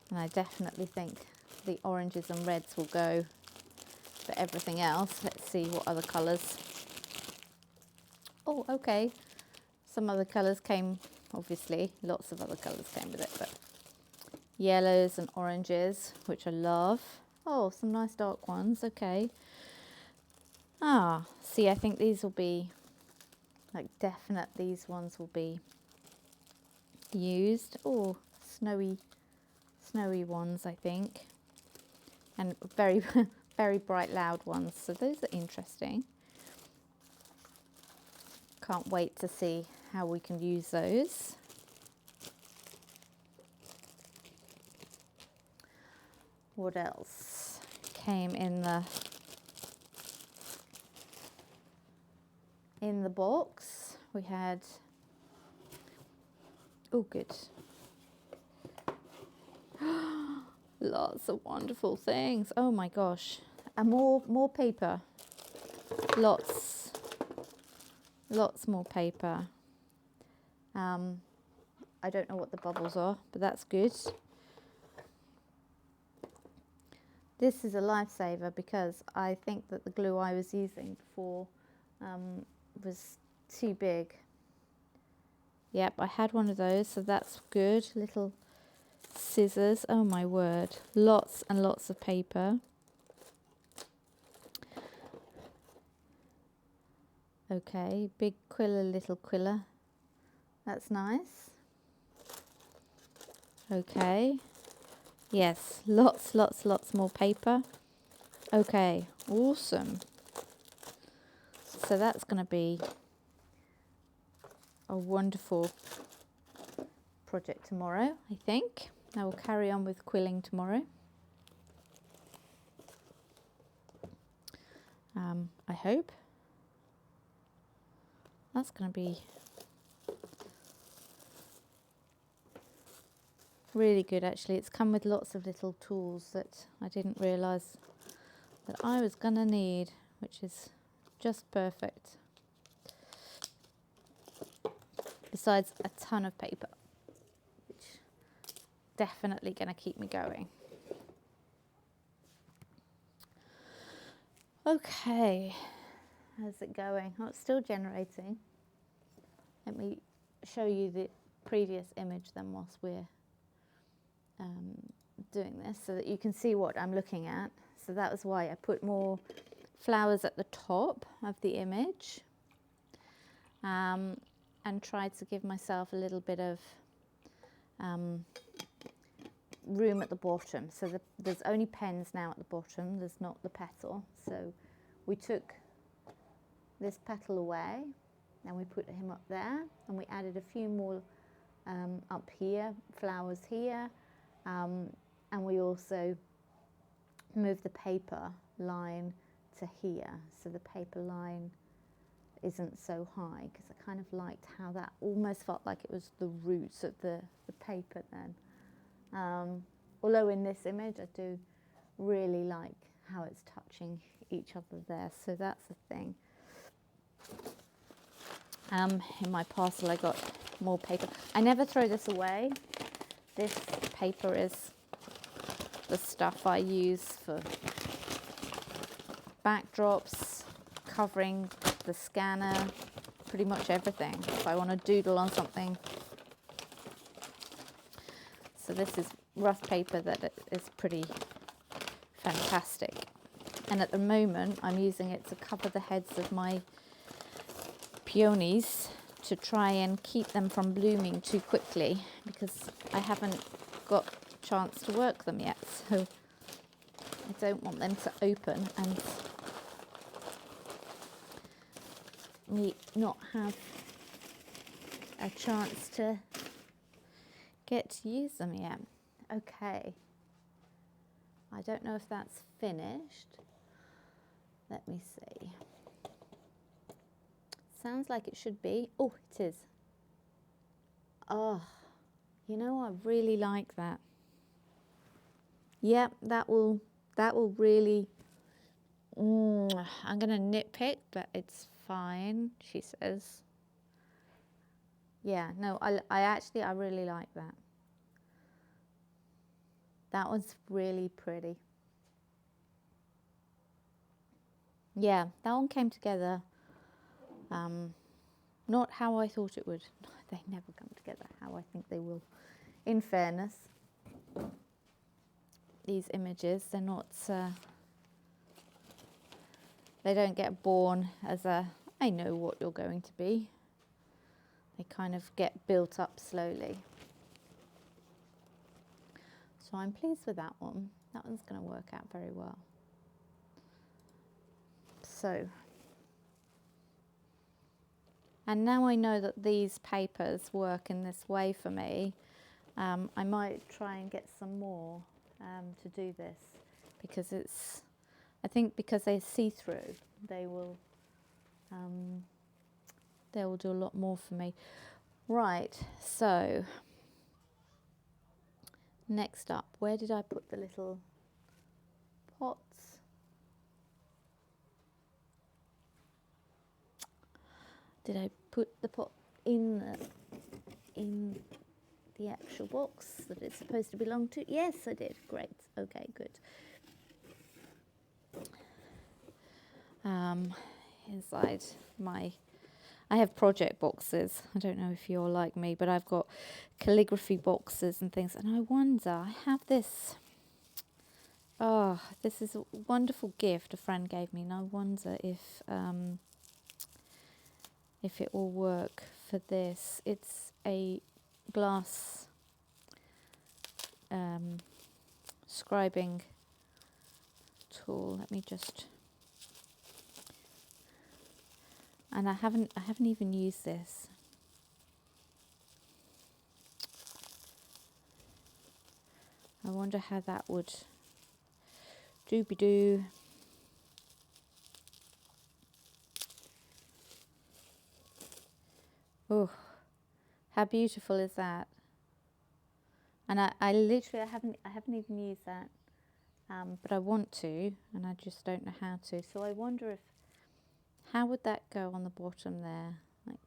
And I definitely think the oranges and reds will go for everything else. Let's see what other colours. Oh, okay. Some other colours came, obviously, lots of other colours came with it, but yellows and oranges, which I love. Oh, some nice dark ones, okay. See, I think these will be, like, definite, these ones will be used. Oh, snowy ones, I think. And very, very bright, loud ones. So those are interesting. Can't wait to see how we can use those. What else came in the box? We had, oh good, lots of wonderful things. Oh my gosh, and more paper. Lots more paper. I don't know what the bubbles are, but that's good. This is a lifesaver because I think that the glue I was using before was too big. Yep, I had one of those, so that's good. Little scissors, oh my word. Lots and lots of paper. Okay, big quiller, little quiller. That's nice. Okay. Yes, lots more paper. Okay, awesome. So that's going to be a wonderful project tomorrow, I think. I will carry on with quilling tomorrow. I hope. That's going to be really good, actually. It's come with lots of little tools that I didn't realise that I was going to need, which is just perfect. Besides a ton of paper, which definitely going to keep me going. Okay, how's it going? Oh, it's still generating. Let me show you the previous image then whilst we're doing this, so that you can see what I'm looking at. So that was why I put more flowers at the top of the image, and tried to give myself a little bit of room at the bottom. So there's only pens now at the bottom, there's not the petal. So we took this petal away and we put him up there, and we added a few more up here, flowers here, and we also moved the paper line to here, so the paper line isn't so high, because I kind of liked how that almost felt like it was the roots of the paper then. Although in this image I do really like how it's touching each other there, so that's the thing. In my parcel I got more paper. I never throw this away. This paper is the stuff I use for backdrops, covering the scanner, pretty much everything. If I want to doodle on something. So this is rough paper that is pretty fantastic. And at the moment, I'm using it to cover the heads of my peonies to try and keep them from blooming too quickly, because I haven't got a chance to work them yet. So I don't want them to open and me not have a chance to get to use them yet. Okay. I don't know if that's finished. Let me see. Sounds like it should be. Oh, it is. Oh, you know, I really like that. Yep, that will really. I'm gonna nitpick, but it's fine, she says. Yeah, no, I really like that. That one's really pretty. Yeah, that one came together not how I thought it would. They never come together how I think they will. In fairness, these images, they're not, they don't get born as I know what you're going to be. They kind of get built up slowly. So I'm pleased with that one. That one's going to work out very well. So, and now I know that these papers work in this way for me, I might try and get some more to do this, because it's, I think because they're see-through, they will do a lot more for me. Right, so next up, where did I put the little pots? Did I put the pot in the actual box that it's supposed to belong to? Yes, I did. Great. Okay, good. Inside I have project boxes. I don't know if you're like me, but I've got calligraphy boxes and things. And I wonder, I have this. Oh, this is a wonderful gift a friend gave me, and I wonder if it will work for this. It's a glass scribing tool. Let me just. And I haven't even used this. I wonder how that would doobie-doo. Oh, how beautiful is that? And I literally I haven't even used that, but I want to, and I just don't know how to. So I wonder if, how would that go on the bottom there? Like,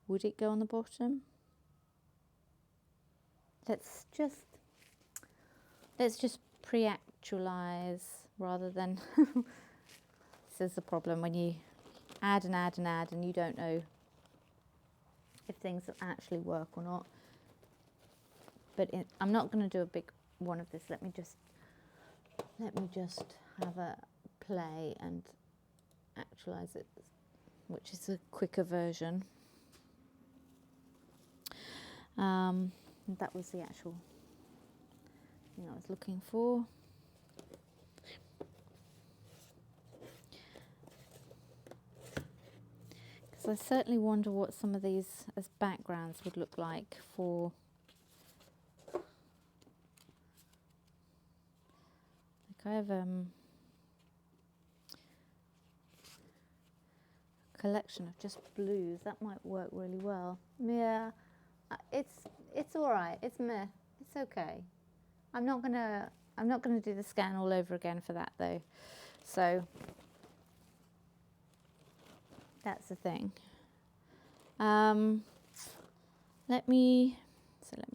would it go on the bottom? Let's just pre-actualize rather than. This is the problem when you add and add and add, and you don't know if things will actually work or not. But I'm not going to do a big one of this. Let me just have a play and actualize it, which is a quicker version. That was the actual thing I was looking for. Because I certainly wonder what some of these as backgrounds would look like for. I have a collection of just blues. That might work really well. Yeah, it's all right. It's meh. It's okay. I'm not gonna do the scan all over again for that though. So that's the thing. Let me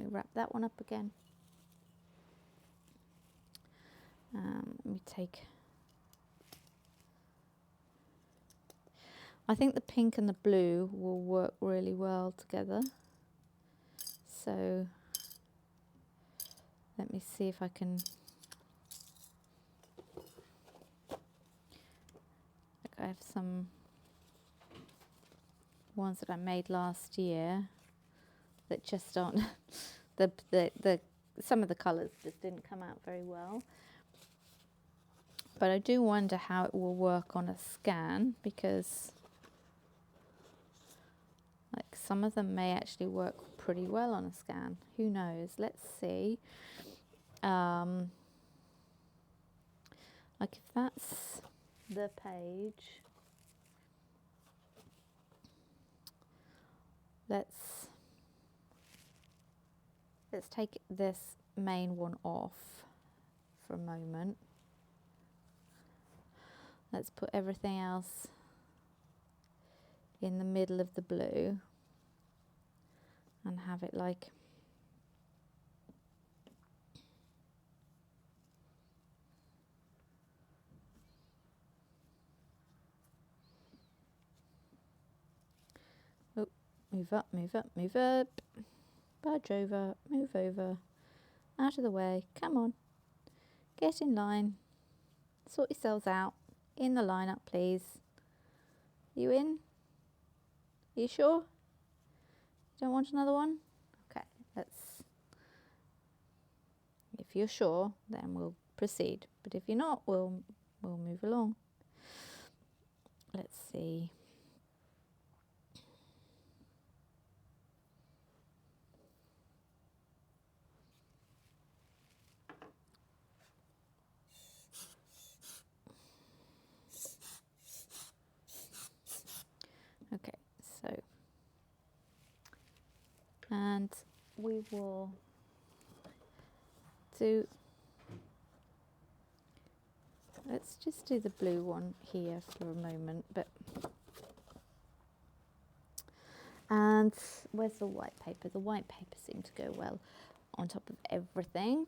wrap that one up again. Let me take, I think the pink and the blue will work really well together. So let me see if I can, like I have some ones that I made last year that just aren't, the some of the colours just didn't come out very well. But I do wonder how it will work on a scan, because like some of them may actually work pretty well on a scan. Who knows? Let's see. Like if that's the page, let's take this main one off for a moment. Let's put everything else in the middle of the blue and have it like move up, move up, move up, budge over, move over, out of the way, come on, get in line, sort yourselves out, in the lineup please. You in? You sure? Don't want another one? Okay, if you're sure, then we'll proceed, but if you're not, we'll move along. Let's see. Okay, so, and we will do, let's just do the blue one here for a moment, and where's the white paper? The white paper seemed to go well on top of everything,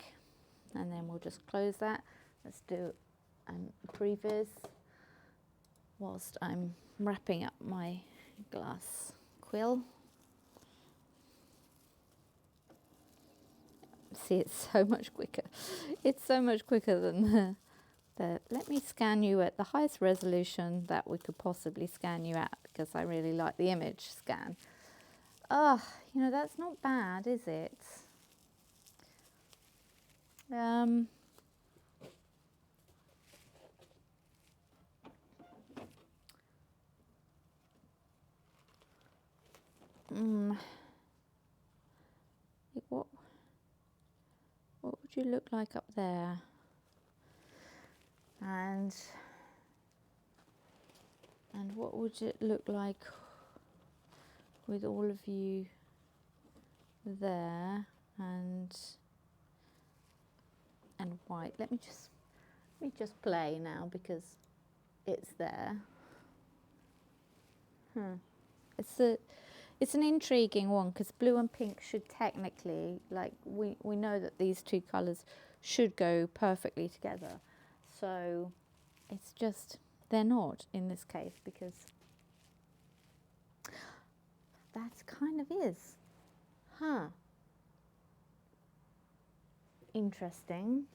and then we'll just close that. Let's do a previs whilst I'm wrapping up my glass quill. See, it's so much quicker. It's so much quicker than the, let me scan you at the highest resolution that we could possibly scan you at, because I really like the image scan. Oh, you know, that's not bad, is it? What would you look like up there? And what would it look like with all of you there and white? Let me just play now, because it's there. It's an intriguing one, because blue and pink should technically, like, we know that these two colours should go perfectly together. So it's just, they're not in this case, because that kind of is. Interesting.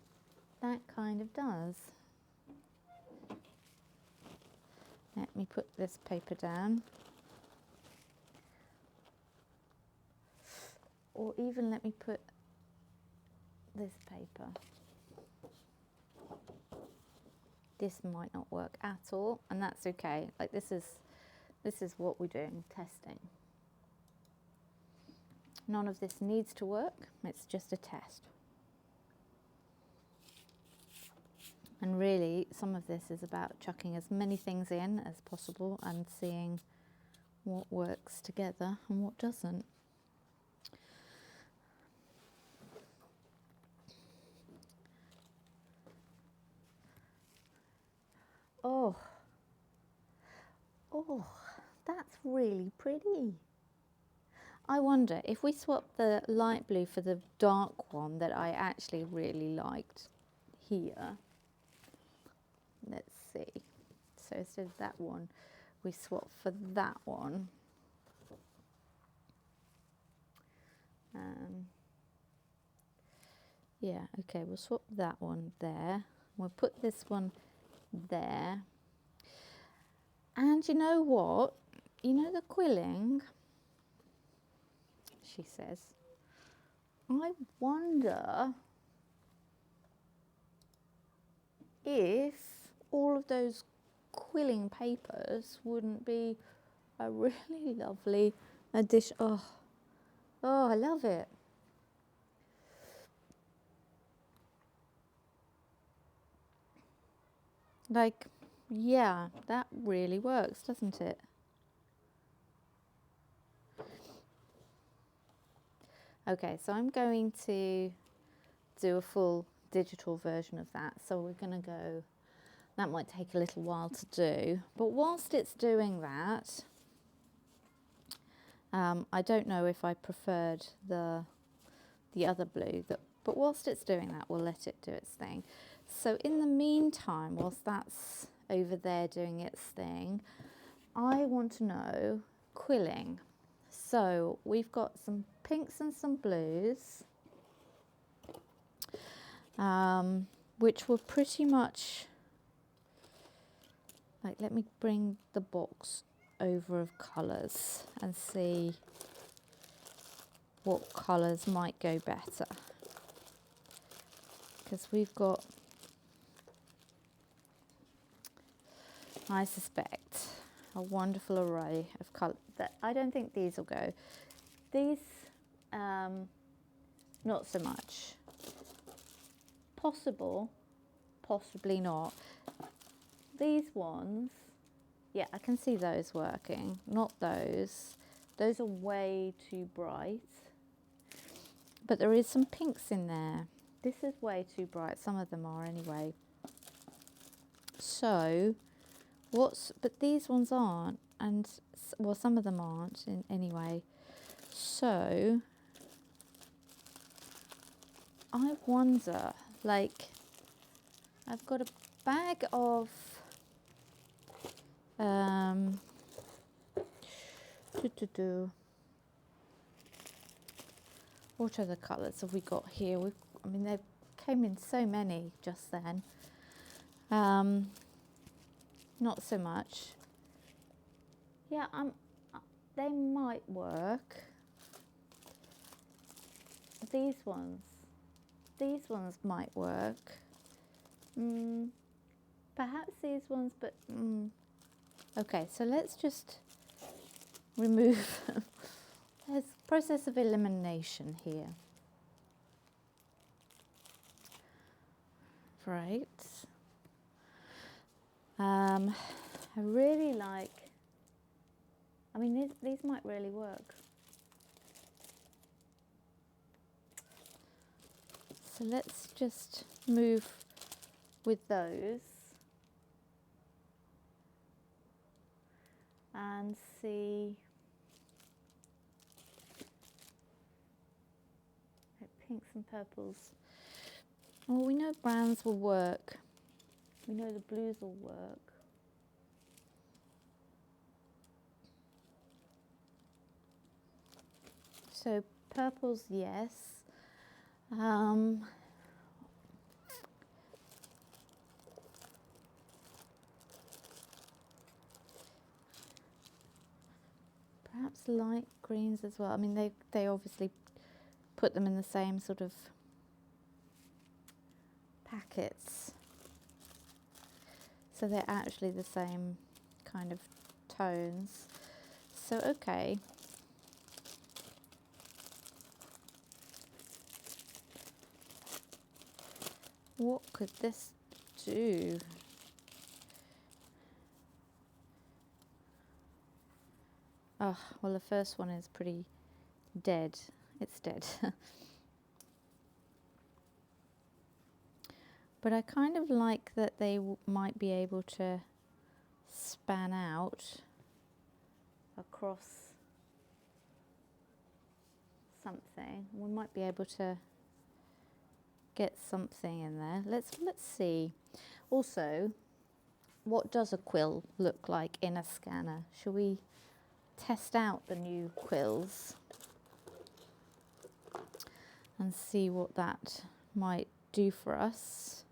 That kind of does. Let me put this paper down. Or even let me put this paper. This might not work at all, and that's okay. Like, this is what we're doing, testing. None of this needs to work, it's just a test. And really, some of this is about chucking as many things in as possible and seeing what works together and what doesn't. Oh, that's really pretty. I wonder if we swap the light blue for the dark one that I actually really liked here, see. So instead of that one, we swap for that one. Yeah, okay, we'll swap that one there. We'll put this one there. And you know what? You know the quilling, she says, I wonder if all of those quilling papers wouldn't be a really lovely addition. Oh, I love it. Like, yeah, that really works, doesn't it? Okay, so I'm going to do a full digital version of that. So we're going to go, that might take a little while to do. But whilst it's doing that, I don't know if I preferred the other blue, but whilst it's doing that, we'll let it do its thing. So in the meantime, whilst that's over there doing its thing, I want to know quilling. So we've got some pinks and some blues, which were pretty much, like, let me bring the box over of colours and see what colours might go better. Because we've got, I suspect, a wonderful array of colours. I don't think these will go. These, not so much. Possible, possibly not. These ones, yeah, I can see those working. Not those. Those are way too bright. But there is some pinks in there. This is way too bright. Some of them are anyway. So, but these ones aren't, and well, some of them aren't anyway. So, I wonder, like, I've got a bag of what other colours have we got here? I mean, they came in so many just then. Not so much. Yeah, they might work. These ones might work. Perhaps these ones, but okay. So let's just remove. There's a process of elimination here. Right. I really like. I mean, these might really work. So let's just move with those and see. Pinks and purples. Well, we know browns will work. We know the blues will work. So purples, yes. Perhaps light greens as well. I mean, they obviously put them in the same sort of packets. So they're actually the same kind of tones. So, okay. What could this do? Oh, well, the first one is pretty dead. It's dead. But I kind of like that they might be able to span out across something. We might be able to get something in there. Let's see. Also, what does a quill look like in a scanner? Shall we test out the new quills and see what that might do for us?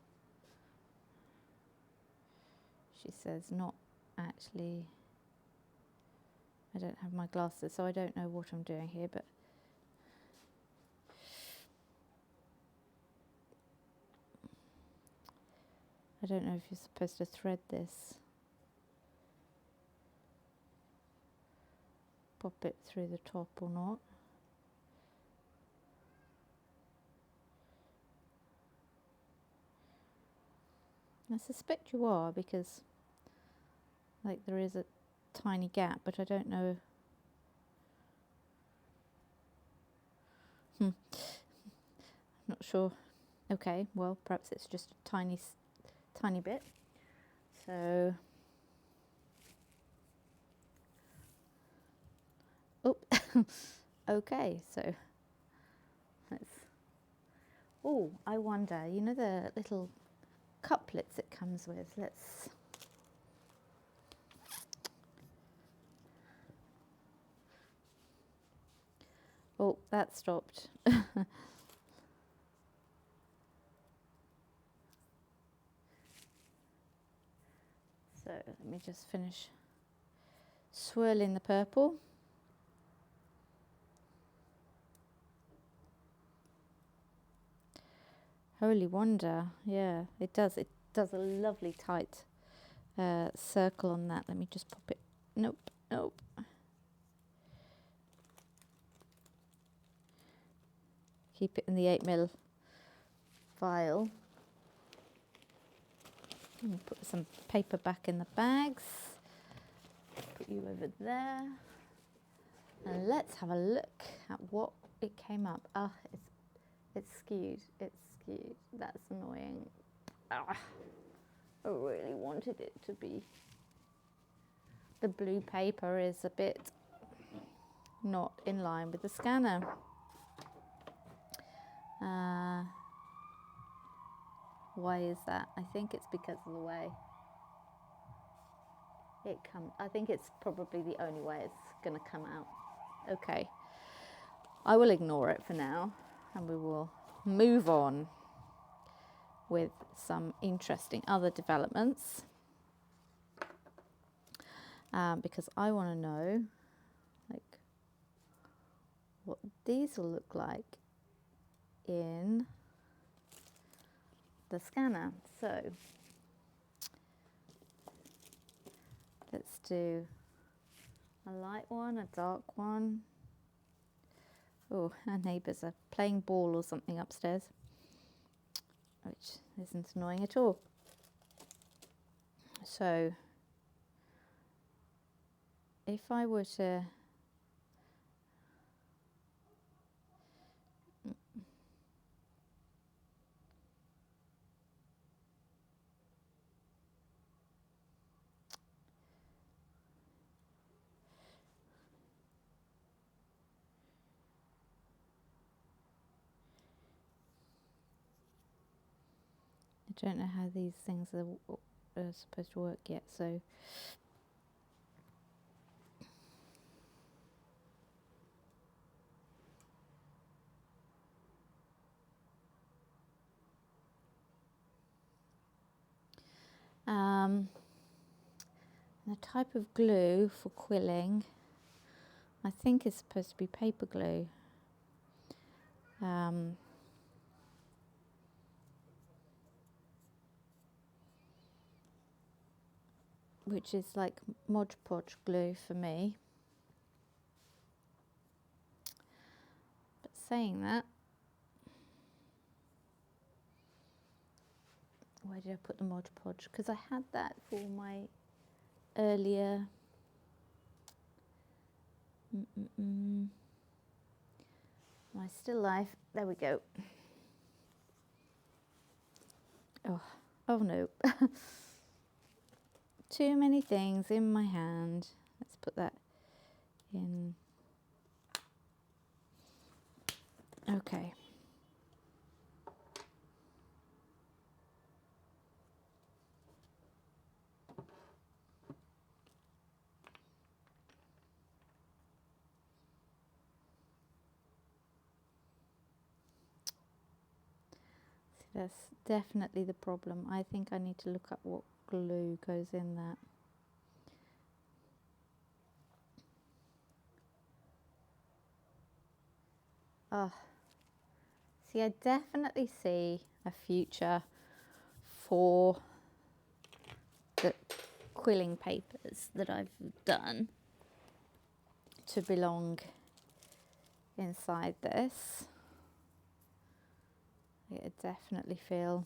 She says not actually. I don't have my glasses, so I don't know what I'm doing here, but I don't know if you're supposed to thread this. Pop it through the top or not. I suspect you are, because like there is a tiny gap, but I don't know. Not sure. Okay, well, perhaps it's just a tiny bit. So, oh, okay, so let's, oh, I wonder, you know the little couplets it comes with? Let's, oh, that stopped. So let me just finish swirling the purple. Holy wonder, yeah, it does. It does a lovely tight circle on that. Let me just pop it. Nope, nope. Keep it in the 8mm file. Put some paper back in the bags. Put you over there. And let's have a look at what it came up. Ah, it's skewed. It's skewed. That's annoying. Ah, I really wanted it to be. The blue paper is a bit not in line with the scanner. Why is that? I think it's because of the way it comes. I think it's probably the only way it's going to come out. Okay, I will ignore it for now, and we will move on with some interesting other developments, because I want to know like what these will look like in the scanner. So let's do a light one, a dark one. Oh, our neighbours are playing ball or something upstairs, which isn't annoying at all. So if I were to I don't know how these things are supposed to work yet, so the type of glue for quilling I think is supposed to be paper glue. Which is like Mod Podge glue for me. But saying that, where did I put the Mod Podge? Because I had that for my earlier my still life. There we go. Oh no. Too many things in my hand. Let's put that in. Okay. That's definitely the problem. I think I need to look up what glue goes in that. Oh, see, I definitely see a future for the quilling papers that I've done to belong inside this. I definitely feel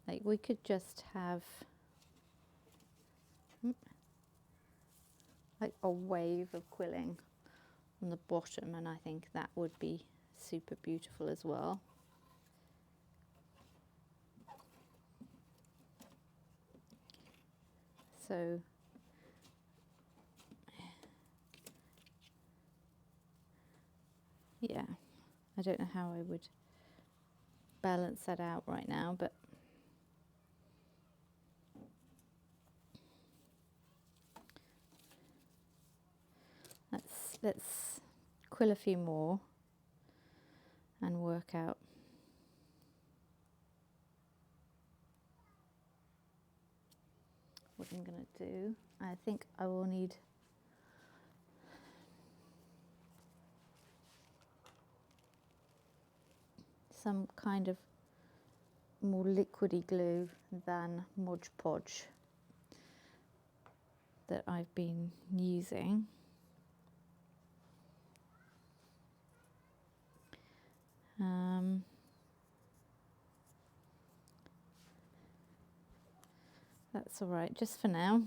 like we could just have like a wave of quilling on the bottom, and I think that would be super beautiful as well. So yeah, I don't know how I would balance that out right now, but let's quill a few more and work out what I'm going to do. I think I will need some kind of more liquidy glue than Mod Podge that I've been using. That's all right, just for now.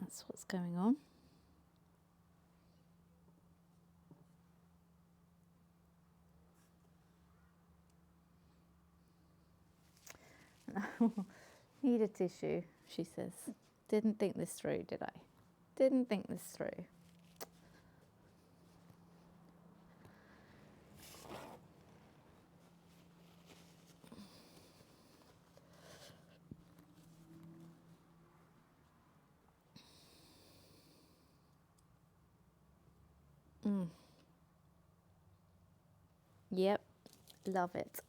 That's what's going on. Need a tissue, she says. Didn't think this through, did I? Didn't think this through. Yep, love it.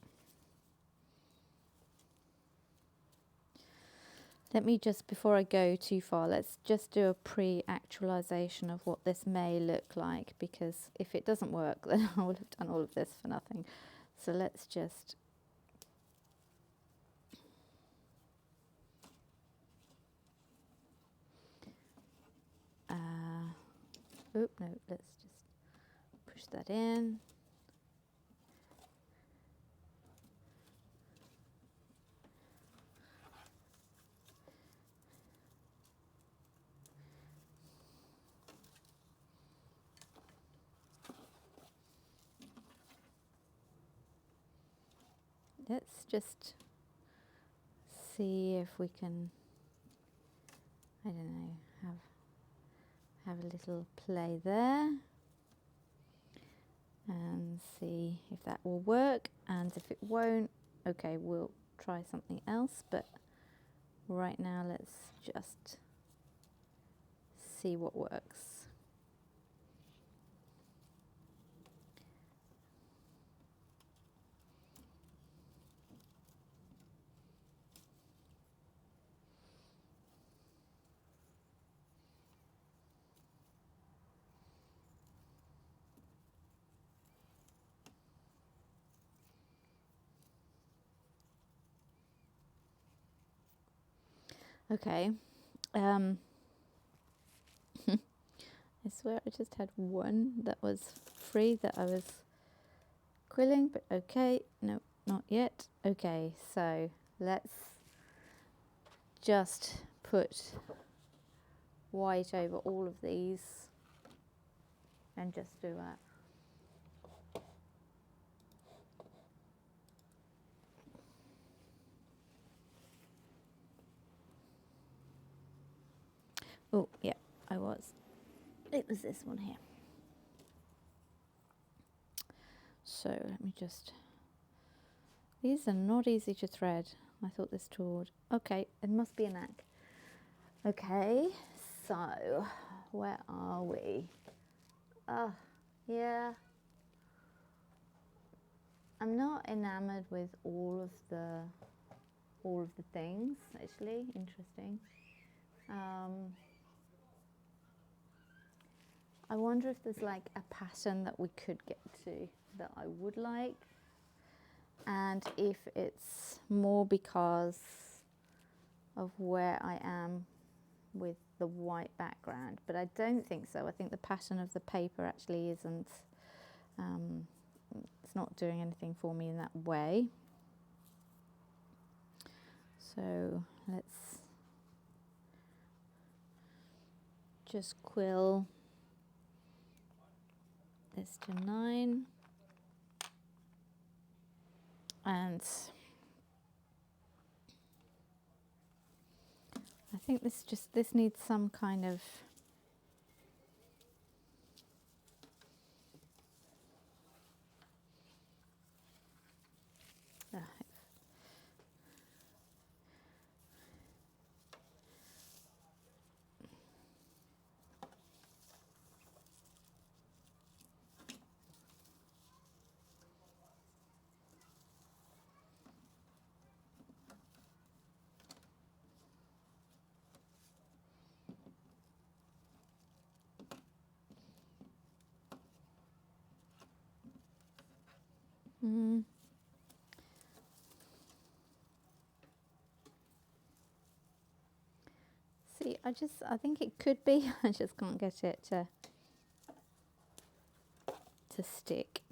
Let me just, before I go too far, let's just do a pre-actualization of what this may look like, because if it doesn't work, then I will have done all of this for nothing. So let's just no, let's just push that in. Let's just see if we can, I don't know, have a little play there and see if that will work, and if it won't, okay, we'll try something else, but right now let's just see what works. Okay, I swear I just had one that was free that I was quilling, but okay, no, not yet. Okay, so let's just put white over all of these and just do that. Oh, yeah, it was this one here. So let me just, these are not easy to thread. I thought this tool would. Okay, it must be a knack. Okay, so where are we? Yeah. I'm not enamored with all of the things, actually. Interesting. I wonder if there's like a pattern that we could get to that I would like, and if it's more because of where I am with the white background, but I don't think so. I think the pattern of the paper actually isn't, it's not doing anything for me in that way. So let's just quill this to 9, and I think this needs some kind of see, I think it could be. I just can't get it to stick.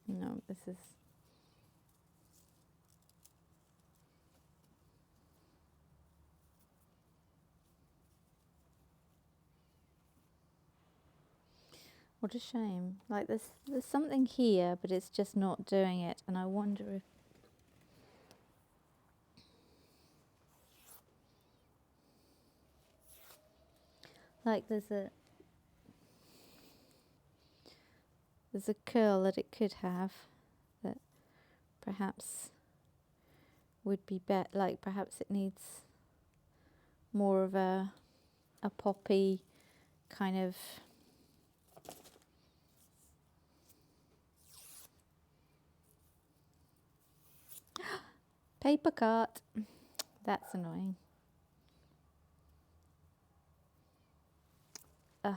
No, this is. What a shame. Like there's something here, but it's just not doing it, and I wonder if. Like there's a curl that it could have that perhaps would be better. Like perhaps it needs more of a poppy kind of. Paper cut. That's annoying. Ugh.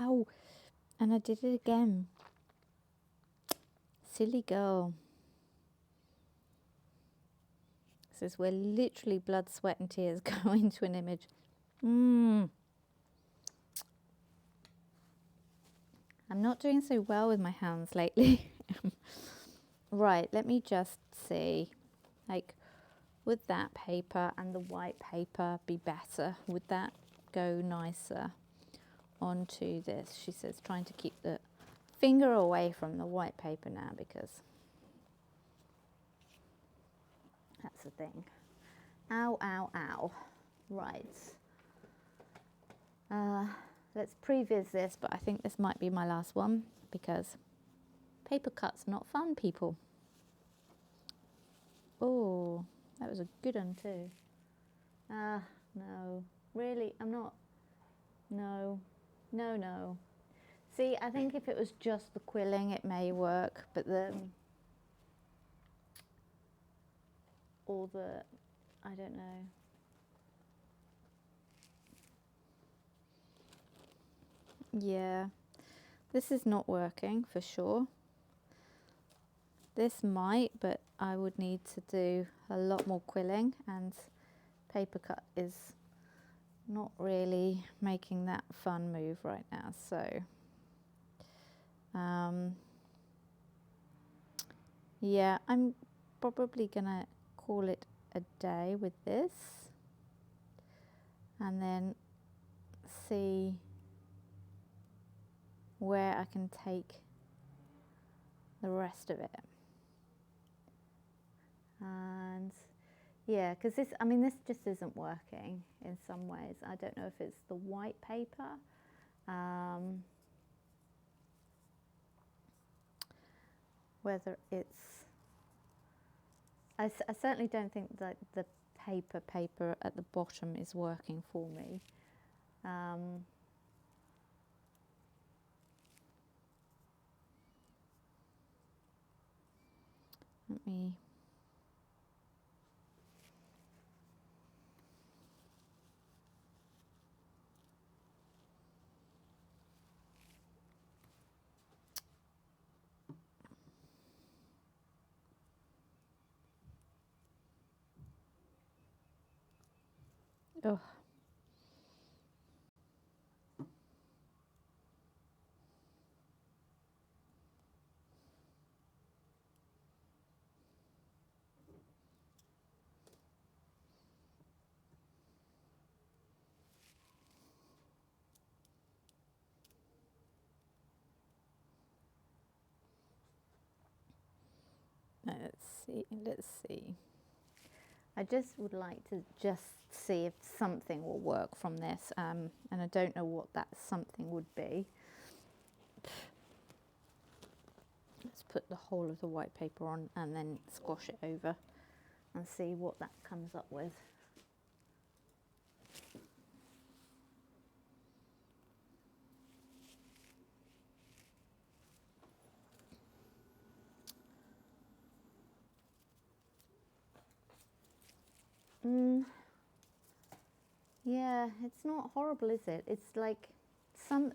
Oh, and I did it again. Silly girl. This is where literally blood, sweat and tears go into an image. I'm not doing so well with my hands lately. Right, let me just see. Like, would that paper and the white paper be better? Would that go nicer onto this? She says, trying to keep the finger away from the white paper now because that's the thing. Ow, ow, ow. Right. Let's previs this, but I think this might be my last one because paper cut's not fun, people. Oh, that was a good one too. No, really, I'm not. No. See, I think if it was just the quilling, it may work, but all the, I don't know. Yeah, this is not working for sure. This might, but I would need to do a lot more quilling, and paper cut is not really making that fun move right now. So yeah, I'm probably gonna call it a day with this and then see where I can take the rest of it. And yeah, because this, I mean, this just isn't working in some ways. I don't know if it's the white paper. Whether it's, I certainly don't think that the paper at the bottom is working for me. Let me, oh. Let's see. I just would like to just see if something will work from this, and I don't know what that something would be. Let's put the whole of the white paper on and then squash it over and see what that comes up with. Yeah, it's not horrible, is it? It's like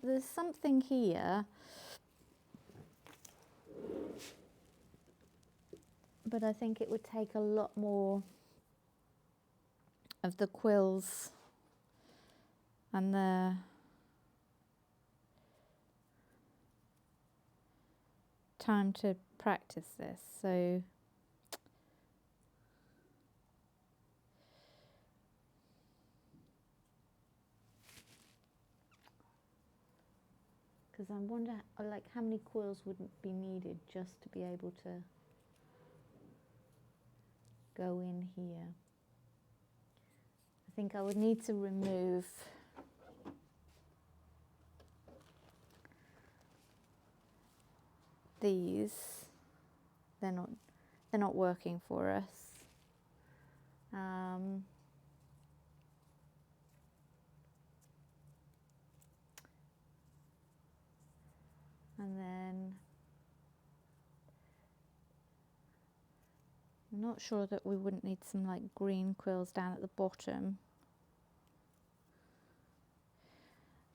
there's something here, but I think it would take a lot more of the quills and the time to practice this. So because I wonder, like, how many quills would be needed just to be able to go in here. I think I would need to remove these. They're not working for us. And then I'm not sure that we wouldn't need some like green quills down at the bottom,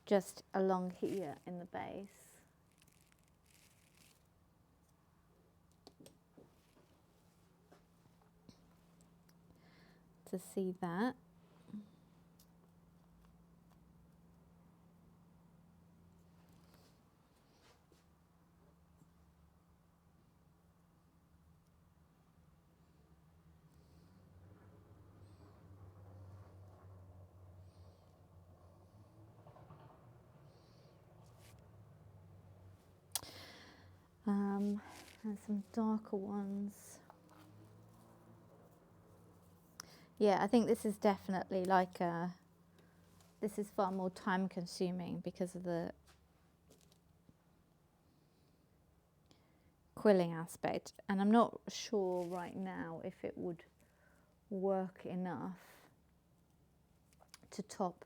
just along here in the base. To see that. And some darker ones. Yeah, I think this is definitely like this is far more time consuming because of the quilling aspect, and I'm not sure right now if it would work enough to top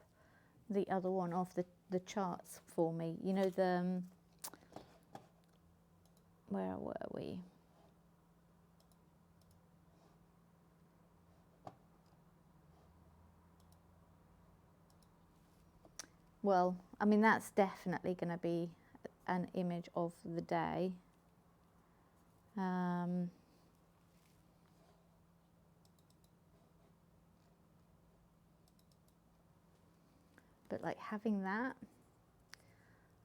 the other one off the charts for me. You know, the where were we? well, I mean, that's definitely going to be an image of the day. But like having that,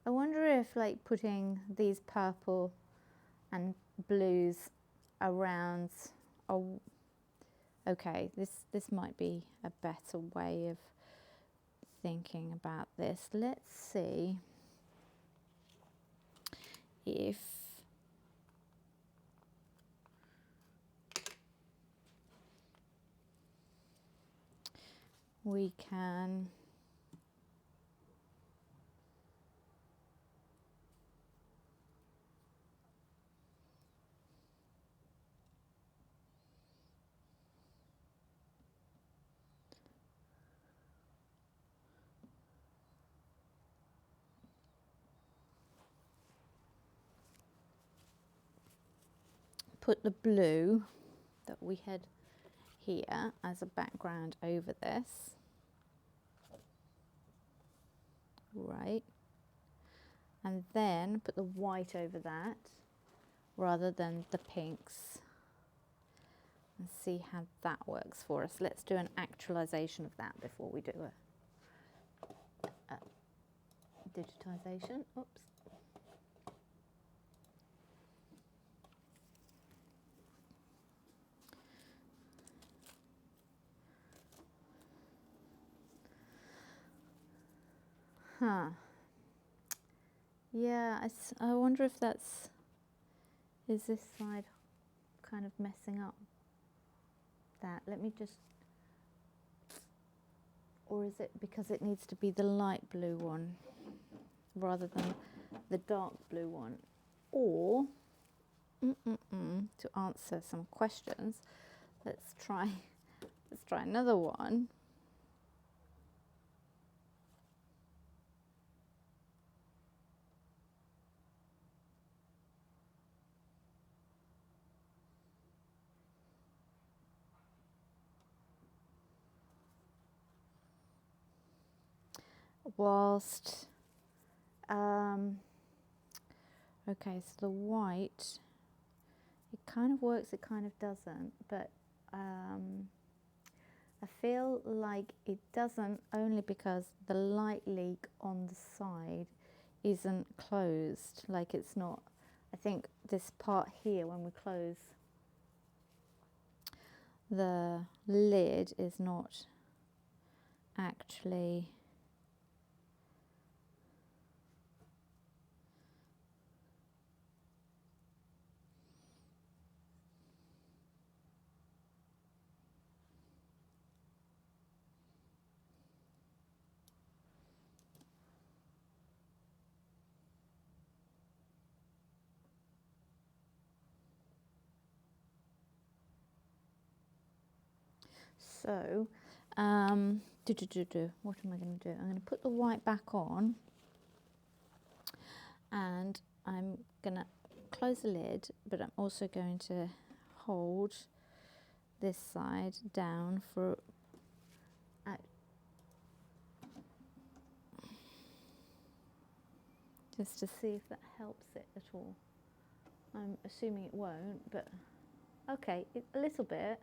I wonder if like putting these purple and blues around, oh, okay, this might be a better way of thinking about this. Let's see if we can put the blue that we had here as a background over this, right, and then put the white over that rather than the pinks, and see how that works for us. Let's do an actualization of that before we do a digitization. Oops. Huh. Yeah, I wonder if that's, is this side kind of messing up that? Let me just, or is it because it needs to be the light blue one rather than the dark blue one? Or, to answer some questions, let's try another one. Whilst, okay, so the white, it kind of works, it kind of doesn't, but I feel like it doesn't, only because the light leak on the side isn't closed, like it's not, I think this part here, when we close the lid, is not actually so. What am I going to do? I'm going to put the white back on, and I'm going to close the lid, but I'm also going to hold this side down for just to see if that helps it at all. I'm assuming it won't, but okay, a little bit.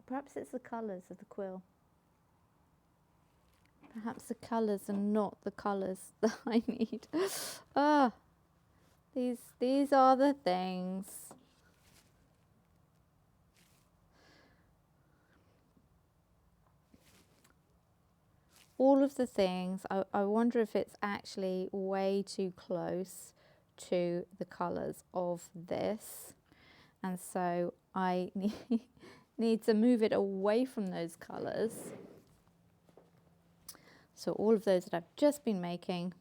Perhaps it's the colours of the quill. Perhaps the colours are not the colours that I need. These are the things. All of the things, I wonder if it's actually way too close to the colours of this. And so I need to move it away from those colours. So all of those that I've just been making,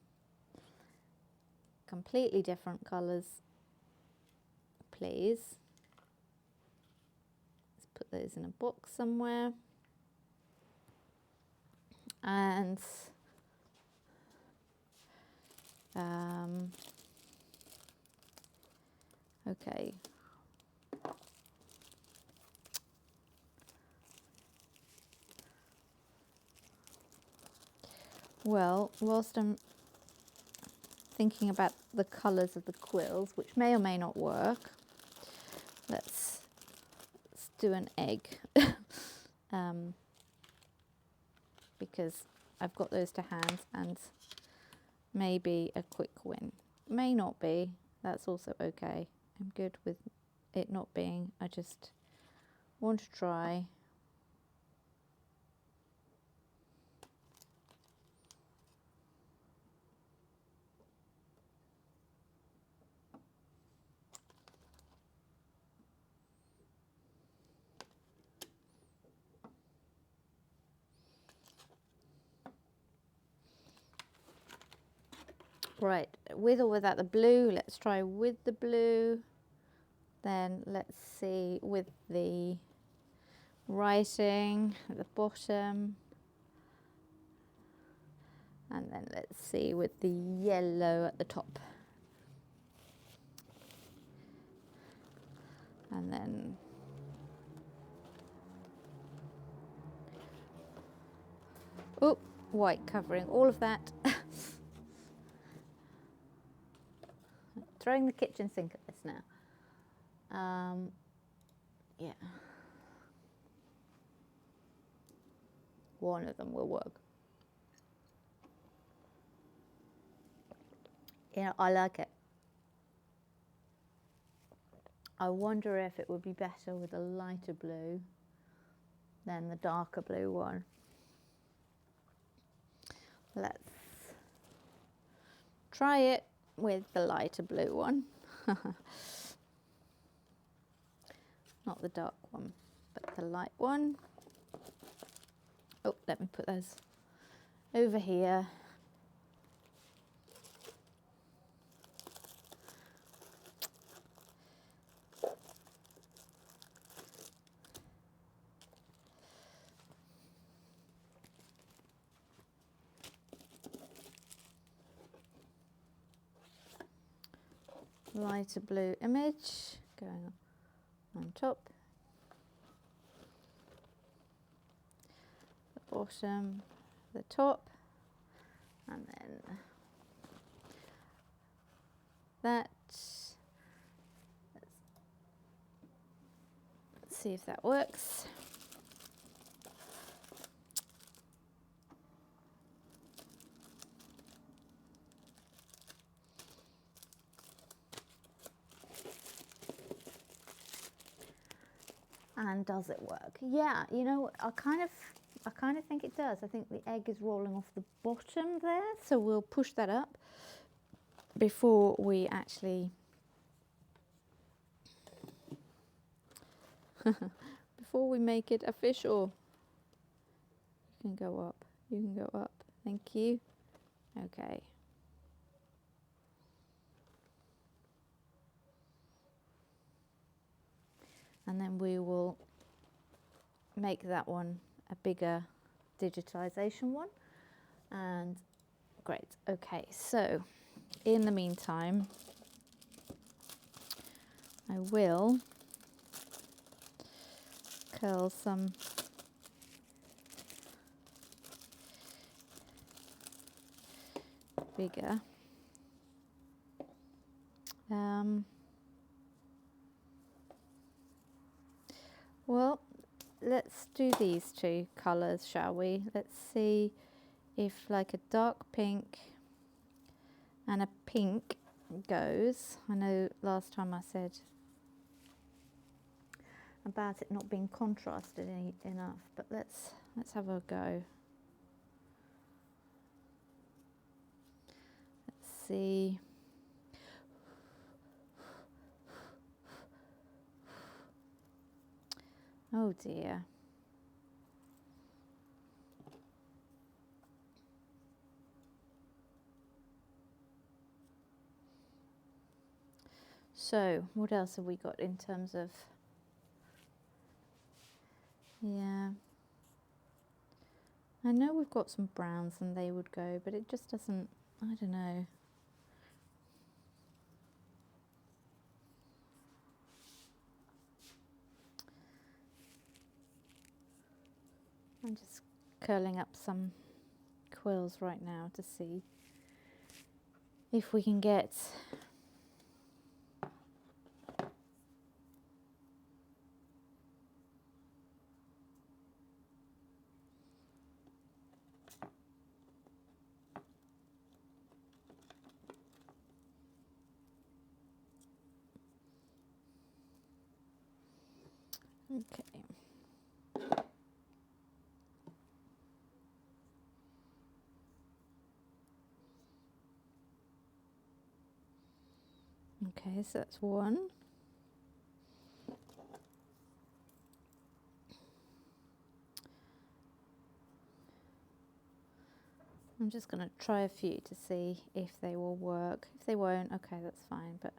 completely different colours, please. Let's put those in a box somewhere. And okay. Well, whilst I'm thinking about the colours of the quills, which may or may not work, let's do an egg. Because I've got those to hand, and maybe a quick win. May not be, that's also okay. I'm good with it not being, I just want to try. Right, with or without the blue, let's try with the blue. Then let's see with the writing at the bottom. And then let's see with the yellow at the top. And then oh, white covering all of that. Throwing the kitchen sink at this now. Yeah. One of them will work. Yeah, I like it. I wonder if it would be better with a lighter blue than the darker blue one. Let's try it with the lighter blue one. Not the dark one, but the light one. Oh, let me put those over here. Lighter blue image going on top, the bottom, the top, and then that. Let's see if that works. And does it work? Yeah, you know, I kind of think it does. I think the egg is rolling off the bottom there, so we'll push that up before we actually before we make it official. You can go up. You can go up. Thank you. Okay. And then we will make that one a bigger digitization one. And great. Okay, so in the meantime, I will curl some bigger. Well, let's do these two colours, shall we? Let's see if like a dark pink and a pink goes. I know last time I said about it not being contrasted enough, but let's have a go. Let's see. Oh dear. So, what else have we got in terms of, yeah. I know we've got some browns and they would go, but it just doesn't, I don't know. I'm just curling up some quills right now to see if we can get okay. Okay, so that's one. I'm just going to try a few to see if they will work. If they won't, okay, that's fine. But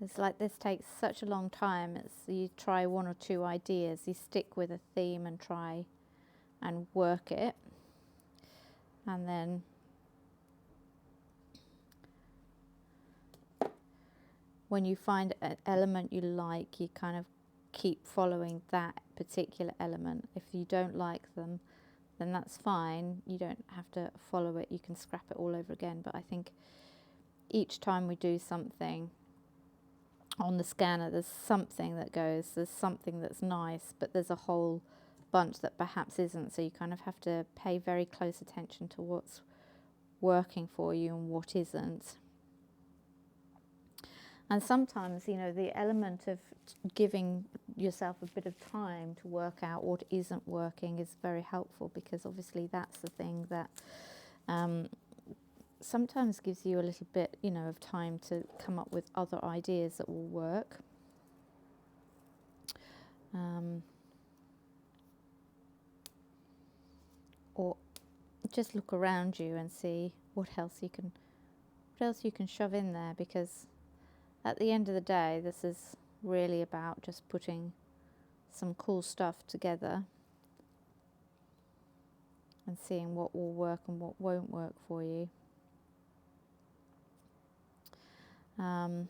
it's like this takes such a long time. It's you try one or two ideas, you stick with a theme and try and work it, and then when you find an element you like, you kind of keep following that particular element. If you don't like them, then that's fine. You don't have to follow it. You can scrap it all over again. But I think each time we do something on the scanner, there's something that goes, there's something that's nice, but there's a whole bunch that perhaps isn't. So you kind of have to pay very close attention to what's working for you and what isn't. And sometimes, you know, the element of giving yourself a bit of time to work out what isn't working is very helpful, because obviously that's the thing that sometimes gives you a little bit, you know, of time to come up with other ideas that will work. Or just look around you and see what else you can shove in there, because at the end of the day, this is really about just putting some cool stuff together and seeing what will work and what won't work for you. And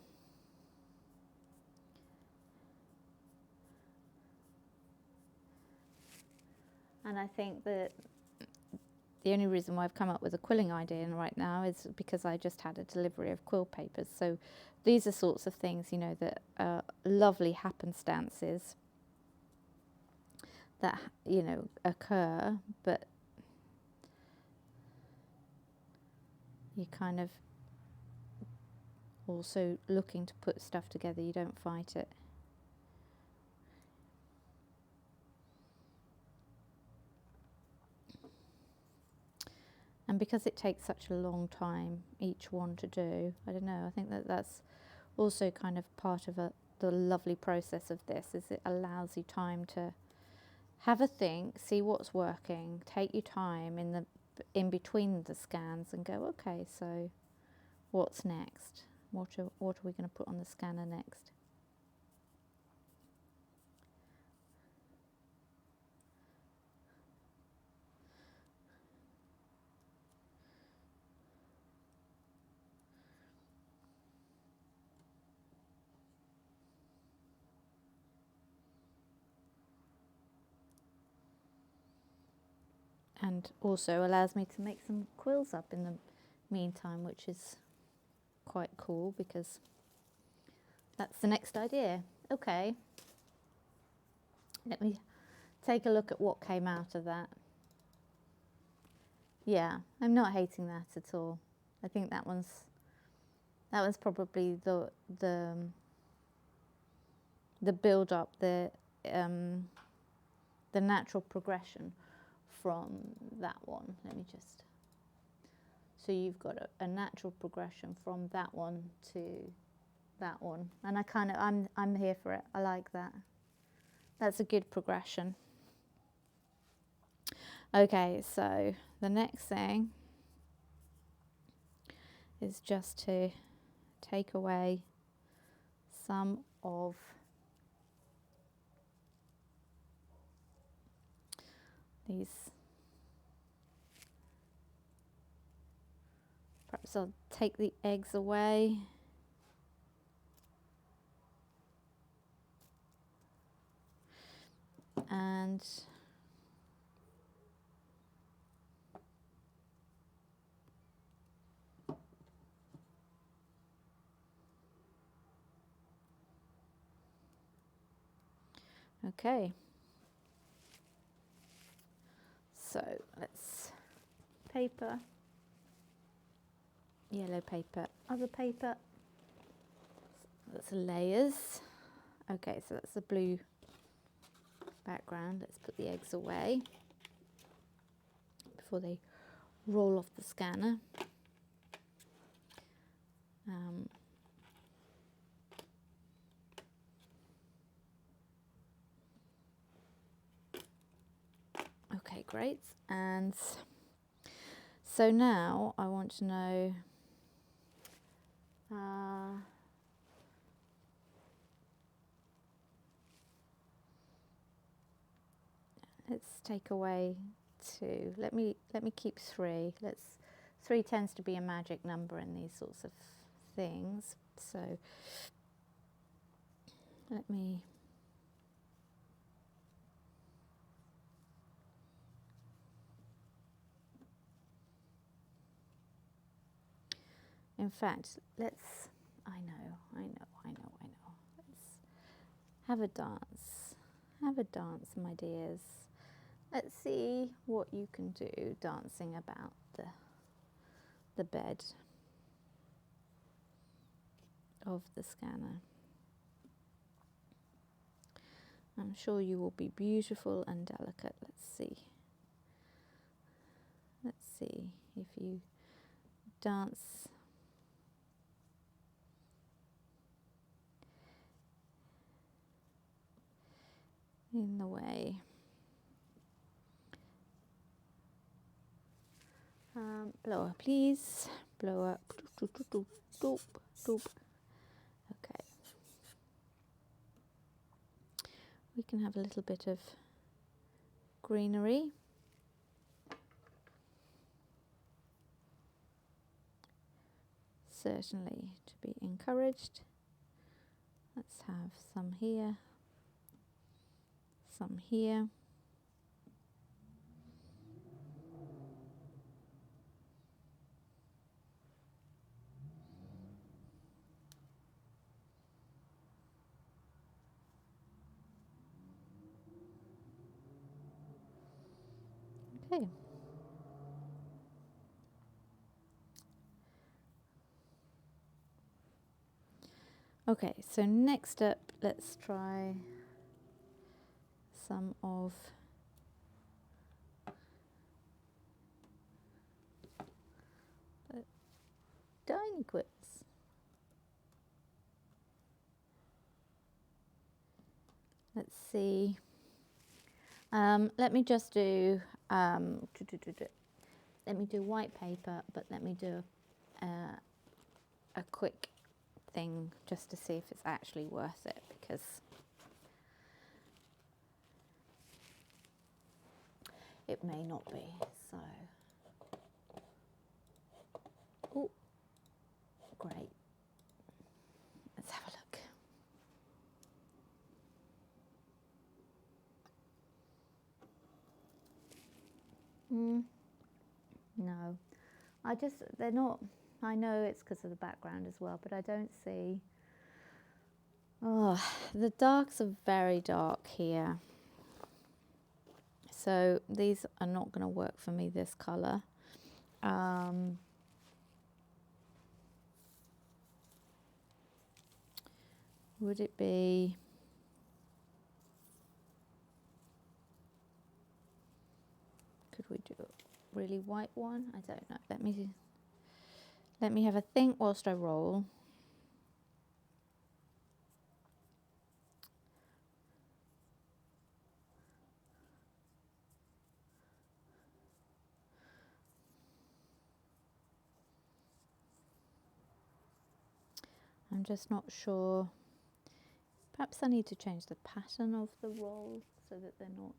I think that the only reason why I've come up with a quilling idea right now is because I just had a delivery of quill papers. So these are sorts of things, you know, that are lovely happenstances that, you know, occur, but you kind of also looking to put stuff together, you don't fight it. And because it takes such a long time, each one to do, I don't know, I think that that's also kind of part of the lovely process of this, is it allows you time to have a think, see what's working, take your time in between the scans and go, okay, so what's next? What are we going to put on the scanner next? And also allows me to make some quills up in the meantime, which is quite cool, because that's the next idea. Okay, let me take a look at what came out of that. Yeah, I'm not hating that at all. I think that one's probably the build up, the natural progression from that one. Let me just, so you've got a natural progression from that one to that one, and I'm here for it. I like that. That's a good progression. Okay, so the next thing is just to take away some of these. Perhaps I'll take the eggs away. And and okay, so let's paper, yellow paper, other paper, that's layers. Okay, so that's the blue background. Let's put the eggs away before they roll off the scanner. Okay, great. And so now I want to know let's take away 2. Let me keep 3. 3 tends to be a magic number in these sorts of things. So let me in fact, let's I know. Let's have a dance. Have a dance, my dears. Let's see what you can do dancing about the bed of the scanner. I'm sure you will be beautiful and delicate. Let's see. Let's see if you dance in the way. Blower, please. Blower. Doop, doop, doop, doop, doop. Okay. We can have a little bit of greenery. Certainly to be encouraged. Let's have some here, some here. Okay. Okay, so next up, let's try some of the tiny quips. Let's see. Let me just do, let me do white paper, but let me do a quick thing just to see if it's actually worth it, because it may not be. So, oh, great. Let's have a look. No, they're not, I know it's because of the background as well, but I don't see, oh, the darks are very dark here. So these are not going to work for me, this colour. Would it be, could we do a really white one? I don't know. Let me have a think whilst I roll. I'm just not sure. Perhaps I need to change the pattern of the roll so that they're not.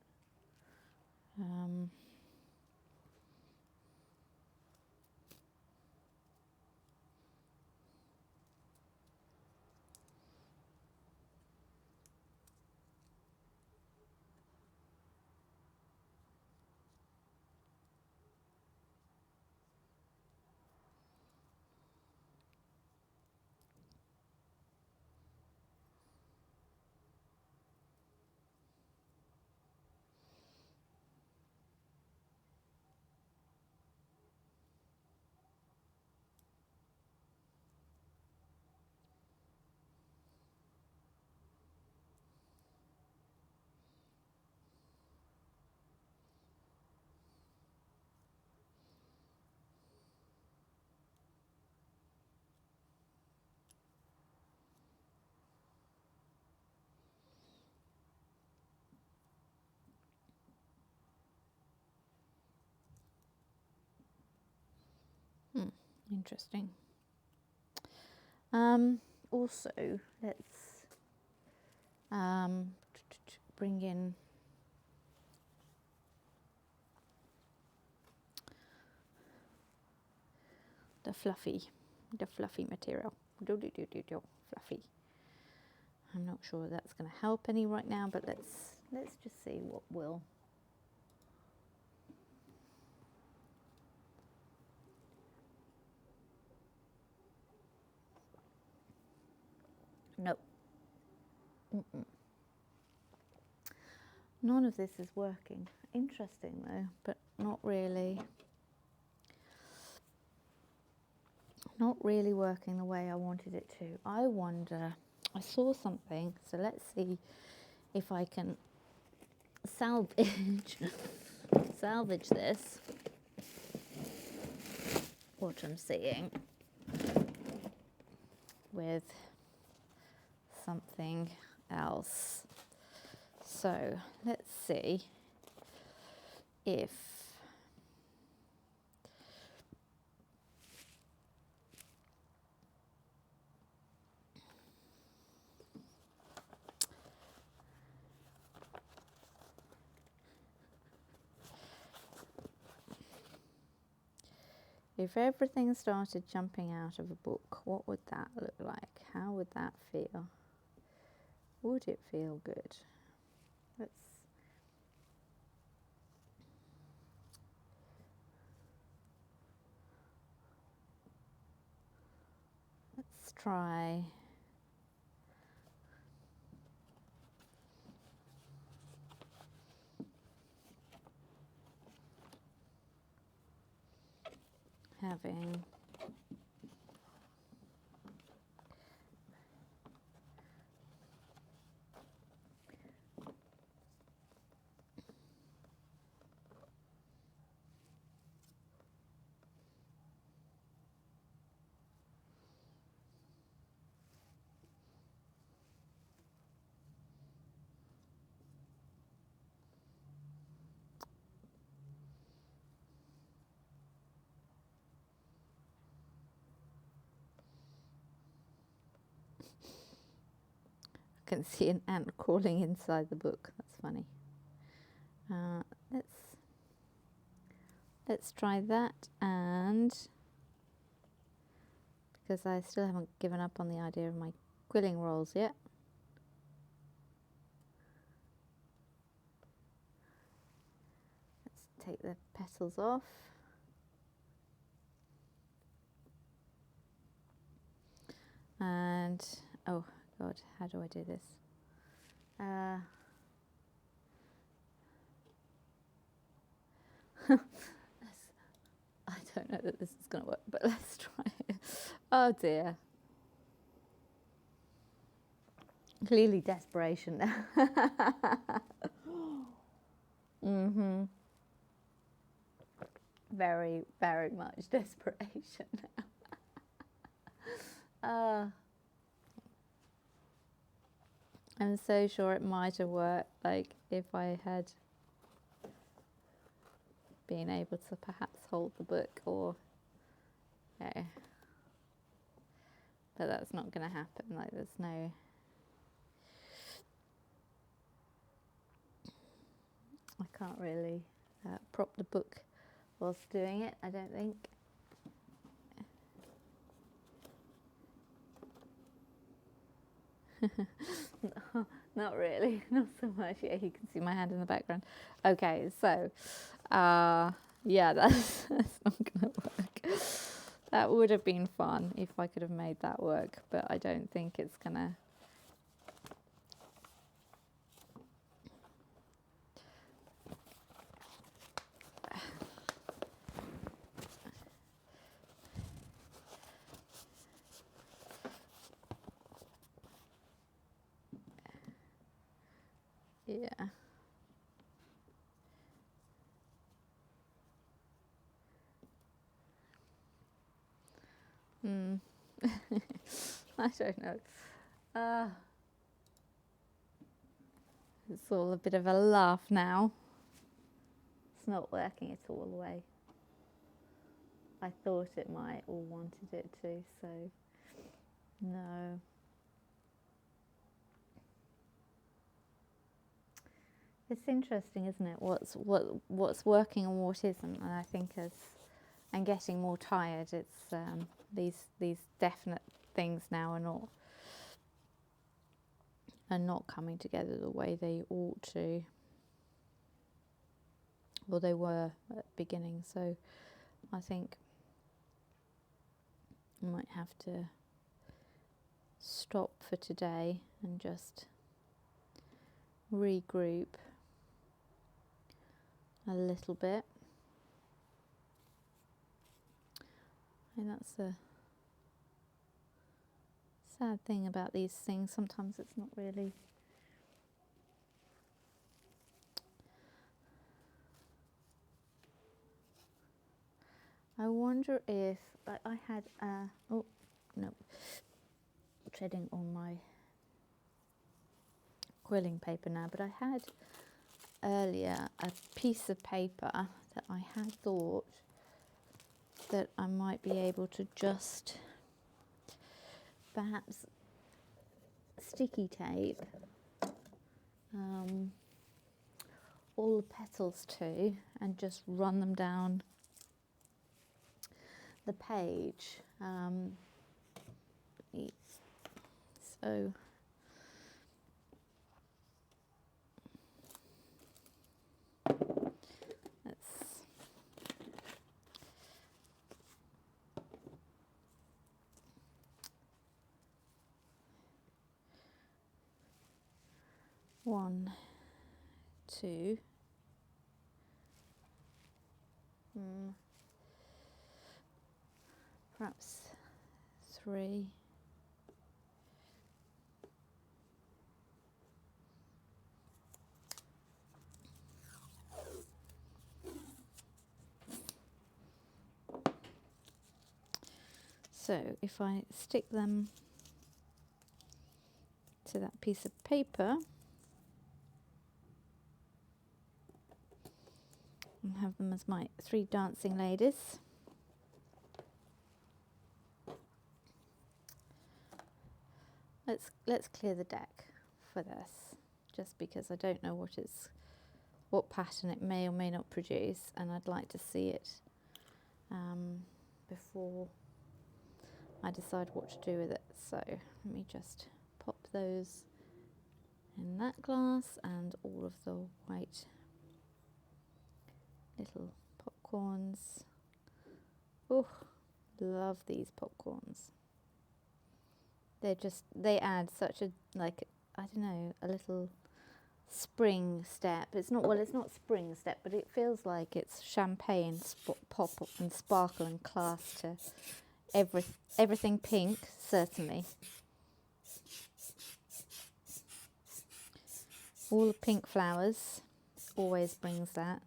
Interesting. Also, let's bring in the fluffy material. Fluffy. I'm not sure that's going to help any right now, but let's just see what will. Nope. None of this is working. Interesting though, but not really working the way I wanted it to. I wonder, I saw something, so let's see if I can salvage this, what I'm seeing, with something else. So let's see if everything started jumping out of a book, what would that look like? How would that feel? Would it feel good? Let's try having can see an ant crawling inside the book. That's funny. Let's try that, and because I still haven't given up on the idea of my quilling rolls yet. Let's take the petals off. And oh God, how do I do this? I don't know that this is going to work, but let's try it. Oh dear. Clearly desperation now. Very, very much desperation now. I'm so sure it might have worked, like if I had been able to perhaps hold the book, or but that's not going to happen. Like there's no. I can't really prop the book whilst doing it, I don't think. No, not really, not so much. Yeah, you can see my hand in the background. Okay, so yeah, that's not going to work. That would have been fun if I could have made that work, but I don't think it's going to. Yeah. I don't know. It's all a bit of a laugh now. It's not working at all the way. I thought it might or wanted it to, so no. It's interesting, isn't it? What's working and what isn't, and I think as I'm getting more tired, it's these definite things now are not coming together the way they ought to. Well, they were at the beginning, so I think I might have to stop for today and just regroup a little bit. And that's the sad thing about these things. Sometimes it's not really I wonder if I had oh no, treading on my quilling paper now, but I had earlier a piece of paper that I had thought that I might be able to just perhaps sticky tape all the petals to and just run them down the page. So let's one, two, perhaps three, so if I stick them to that piece of paper and have them as my three dancing ladies. Let's clear the deck for this, just because I don't know what pattern it may or may not produce, and I'd like to see it before I decide what to do with it. So let me just pop those in that glass and all of the white little popcorns. Oh, love these popcorns. They add such a, like, I don't know, a little spring step. It's not spring step, but it feels like it's champagne pop and sparkle and class to everything pink, certainly. All the pink flowers always brings that.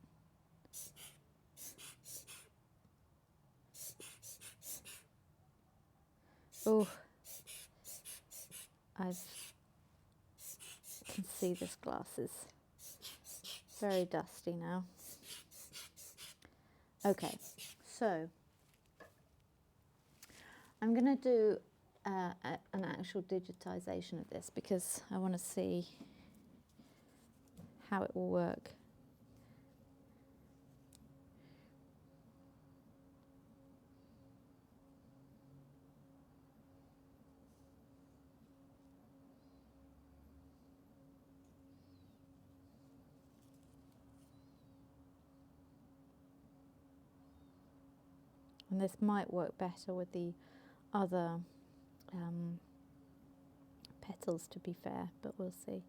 Oh, I can see this glass is very dusty now. Okay, so I'm going to do an actual digitization of this because I want to see how it will work. And this might work better with the other petals, to be fair, but we'll see.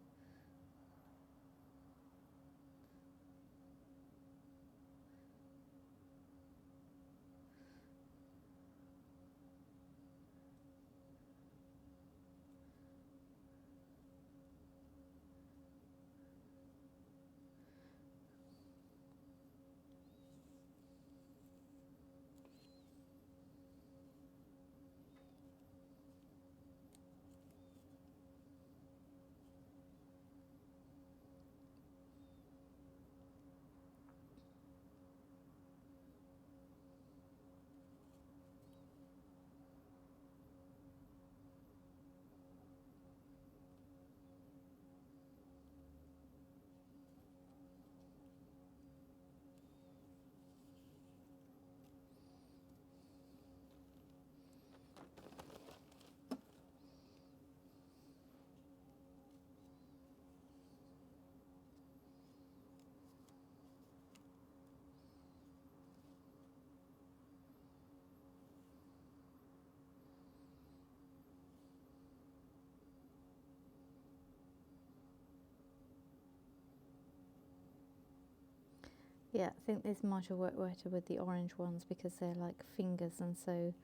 Yeah, I think this might have worked better with the orange ones because they're like fingers, and so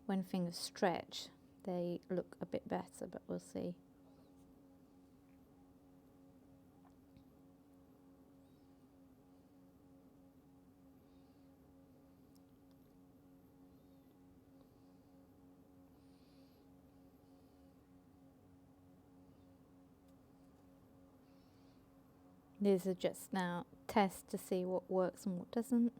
when fingers stretch they look a bit better, but we'll see. These are just now tests to see what works and what doesn't.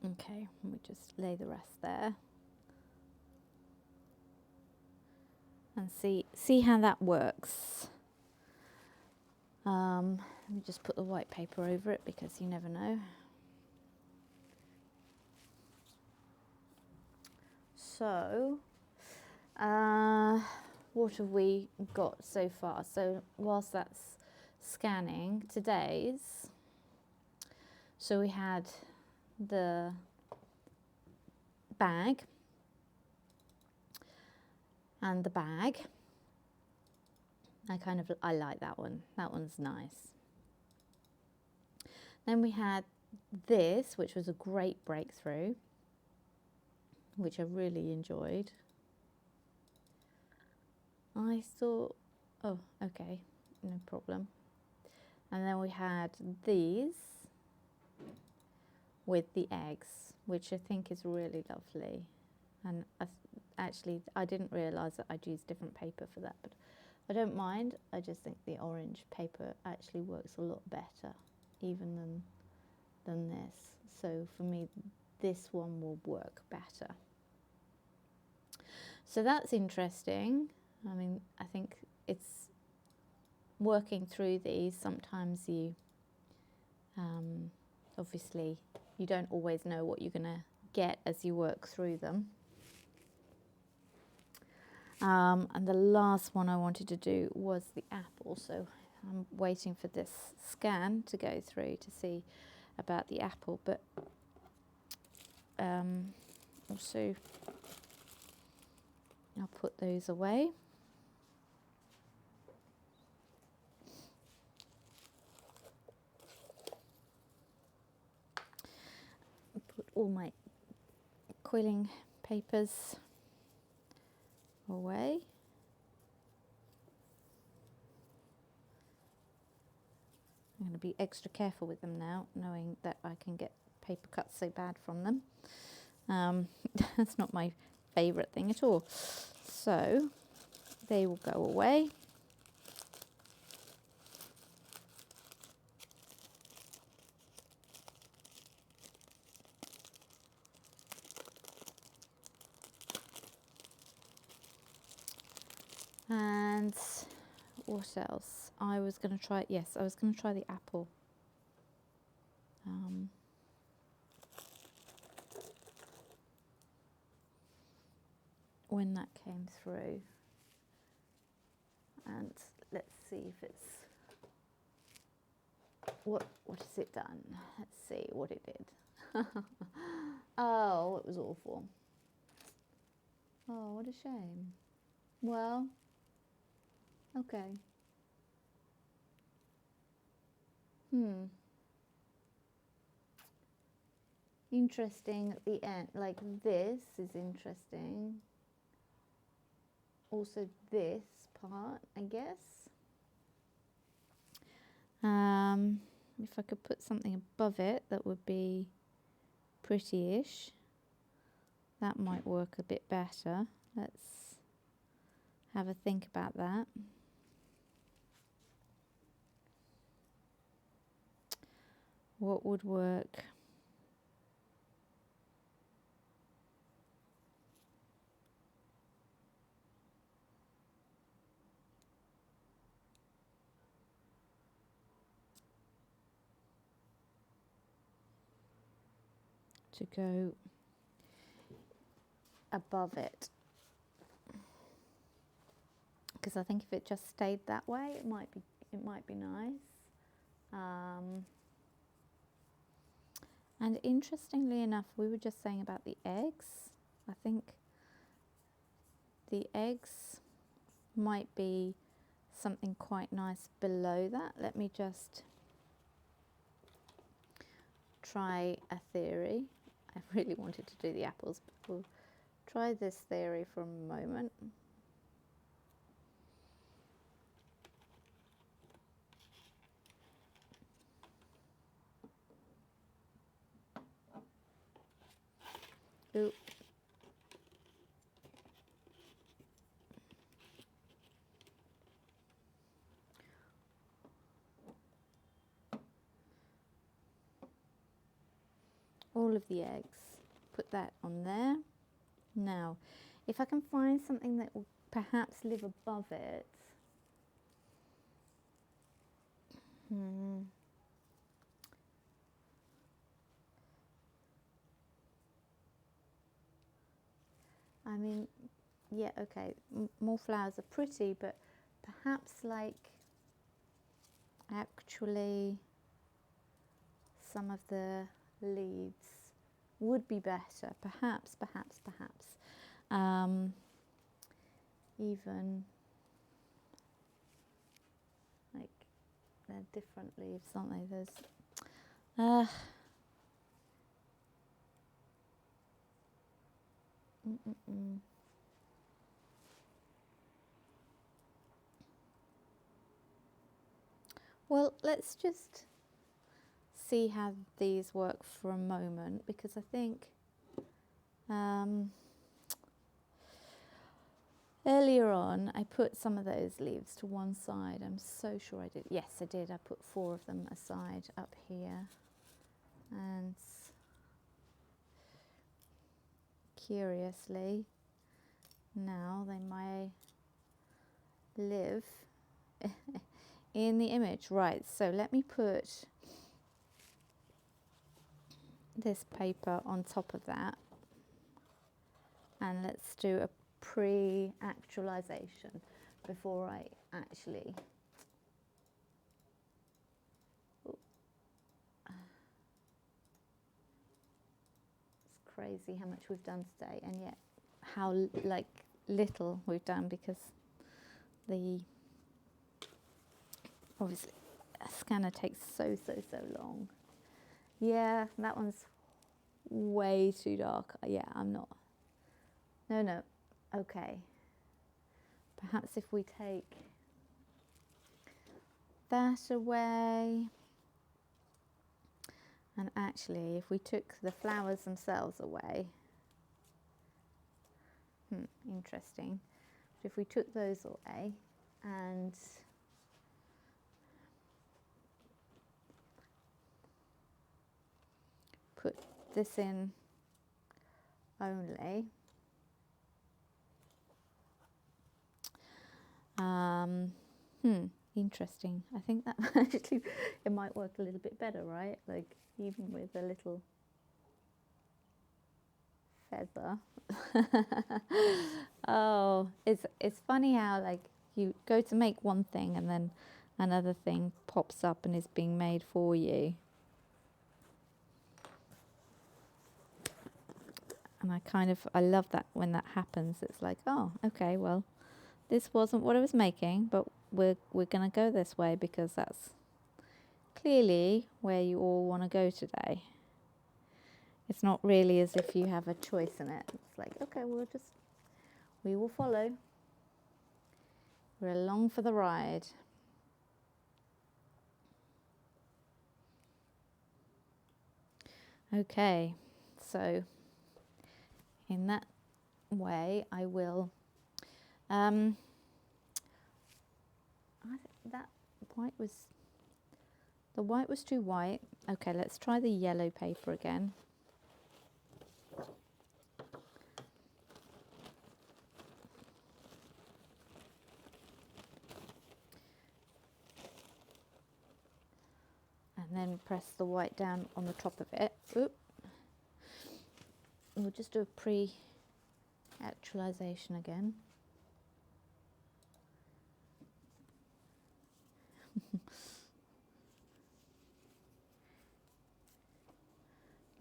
Okay, we just lay the rest there and see how that works. Let me just put the white paper over it because you never know. So, what have we got so far? So whilst that's scanning today's, so we had the bag and the bag. I like that one. That one's nice. Then we had this, which was a great breakthrough, which I really enjoyed. I thought, oh, okay, no problem. And then we had these with the eggs, which I think is really lovely. And actually, I didn't realise that I'd use different paper for that, but I don't mind. I just think the orange paper actually works a lot better even than this. So for me, this one will work better. So that's interesting. I mean, I think it's working through these. Sometimes you, obviously, you don't always know what you're going to get as you work through them. And the last one I wanted to do was the apple. So I'm waiting for this scan to go through to see about the apple. But also, I'll put those away. Put all my quilling papers away. I'm going to be extra careful with them now, knowing that I can get paper cuts so bad from them. That's not my favourite thing at all. So they will go away. And what else? I was going to try, yes, I was going to try the apple. When that came through. And let's see if it's, what has it done? Let's see what it did. Oh, it was awful. Oh, what a shame. Well, okay. Interesting at the end, like this is interesting. Also this part, I guess. If I could put something above it that would be pretty-ish, that might work a bit better. Let's have a think about that. What would work? To go above it, because I think if it just stayed that way, it might be nice. And interestingly enough, we were just saying about the eggs. I think the eggs might be something quite nice below that. Let me just try a theory. I really wanted to do the apples, but we'll try this theory for a moment. Ooh. All of the eggs. Put that on there. Now, if I can find something that will perhaps live above it. I mean, yeah, okay, more flowers are pretty, but perhaps like actually some of the leaves would be better. Perhaps. Even like they're different leaves, aren't they? There's Well, let's just see how these work for a moment, because I think earlier on I put some of those leaves to one side. I'm so sure I did. Yes, I did. I put 4 of them aside up here, and curiously now they may live in the image. Right, so let me put this paper on top of that, and let's do a pre-actualization before I actually it's crazy how much we've done today, and yet how like little we've done, because the obviously a scanner takes so long. Yeah, that one's way too dark. Yeah, I'm not. No. Okay. Perhaps if we take that away, and actually if we took the flowers themselves away, interesting. But if we took those away and put this in only, interesting. I think that actually it might work a little bit better, right? Like even with a little feather. Oh, it's funny how like you go to make one thing and then another thing pops up and is being made for you. And I love that when that happens. It's like, oh, okay, well, this wasn't what I was making, but we're gonna go this way because that's clearly where you all want to go today. It's not really as if you have a choice in it. It's like, okay, we will follow. We're along for the ride. Okay, so in that way I will that the white was too white. Okay, let's try the yellow paper again. And then press the white down on the top of it. Oop. We'll just do a pre-actualization again.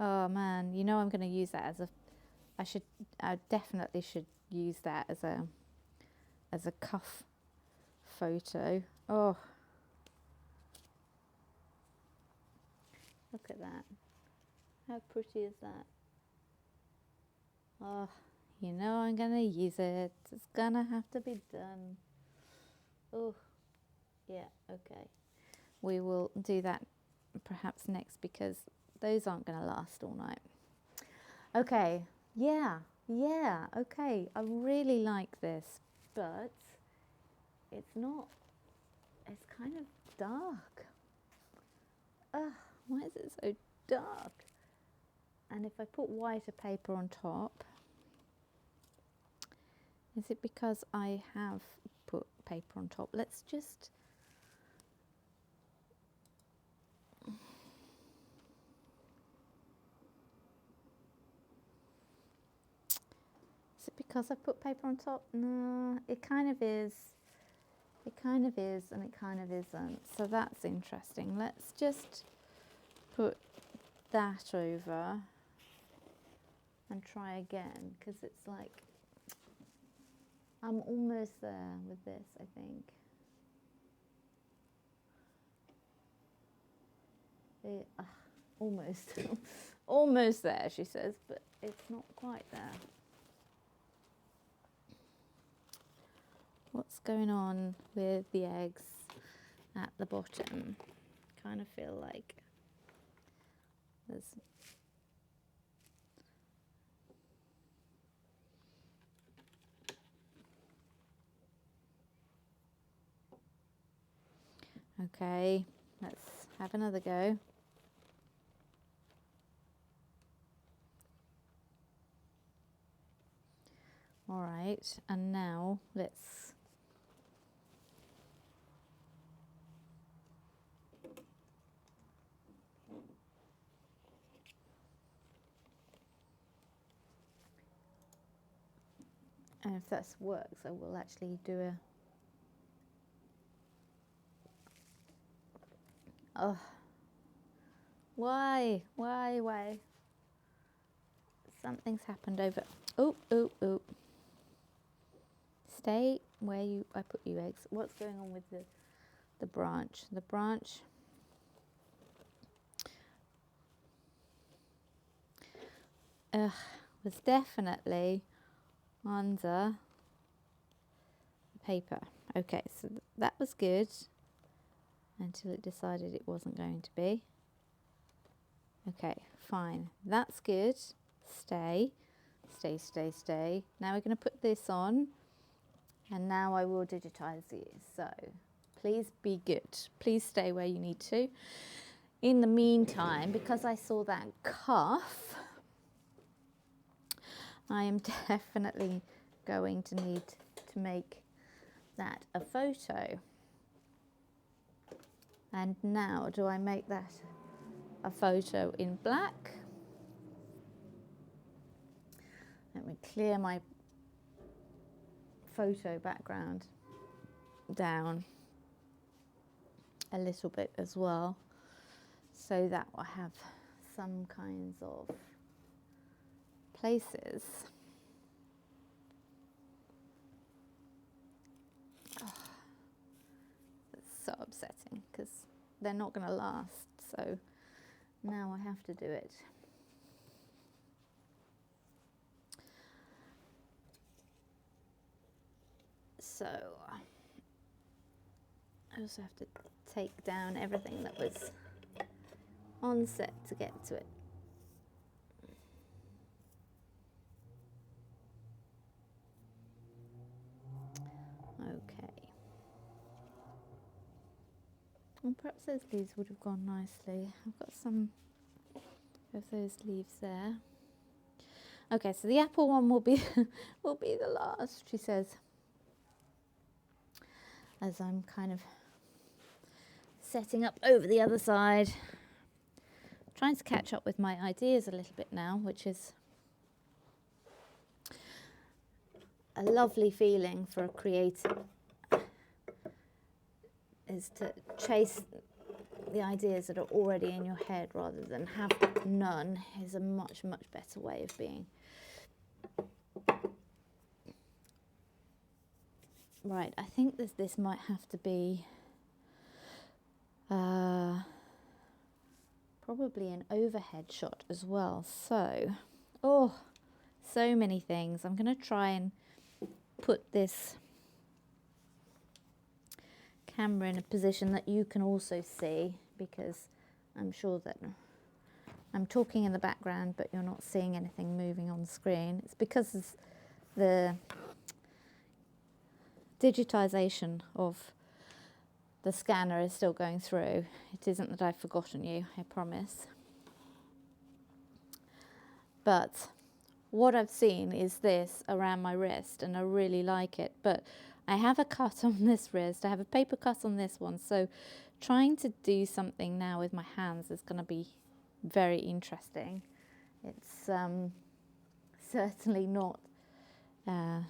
Oh man, you know I'm going to use that as a, I definitely should use that as a cuff photo. Oh, look at that. How pretty is that? Oh, you know I'm going to use it. It's going to have to be done. Oh, yeah, okay. We will do that perhaps next because those aren't going to last all night. Okay, yeah, okay. I really like this, but it's not, it's kind of dark. Ugh, why is it so dark? And if I put whiter paper on top, is it because I have put paper on top? Let's just, is it because I put paper on top? No, it kind of is. It kind of is and it kind of isn't. So that's interesting. Let's just put that over and try again, because it's like, I'm almost there with this, I think. Almost. Almost there, she says, but it's not quite there. What's going on with the eggs at the bottom? Kind of feel like there's okay, let's have another go. All right, and now let's and if that works, I will actually do a, oh, why? Something's happened over, oh. Stay where I put you eggs. What's going on with the branch? The branch was definitely under the paper. Okay, so that was good until it decided it wasn't going to be. Okay, fine. That's good. Stay. Now we're going to put this on, and now I will digitize you. So please be good. Please stay where you need to. In the meantime, because I saw that cuff, I am definitely going to need to make that a photo. And now, do I make that a photo in black? Let me clear my photo background down a little bit as well, so that I have some kinds of places. Oh, it's so upsetting because they're not going to last, so now I have to do it. So I also have to take down everything that was on set to get to it. Okay. Well, perhaps those leaves would have gone nicely. I've got some of those leaves there. Okay, so the apple one will be will be the last, she says, as I'm kind of setting up over the other side, trying to catch up with my ideas a little bit now, which is a lovely feeling for a creative, is to chase the ideas that are already in your head rather than have none is a much, much better way of being. Right, I think this might have to be probably an overhead shot as well. So, oh, so many things. I'm going to try and put this camera in a position that you can also see, because I'm sure that I'm talking in the background but you're not seeing anything moving on the screen. It's because the digitization of the scanner is still going through. It isn't that I've forgotten you, I promise. But what I've seen is this around my wrist, and I really like it. But I have a cut on this wrist, I have a paper cut on this one, so trying to do something now with my hands is going to be very interesting. It's certainly not a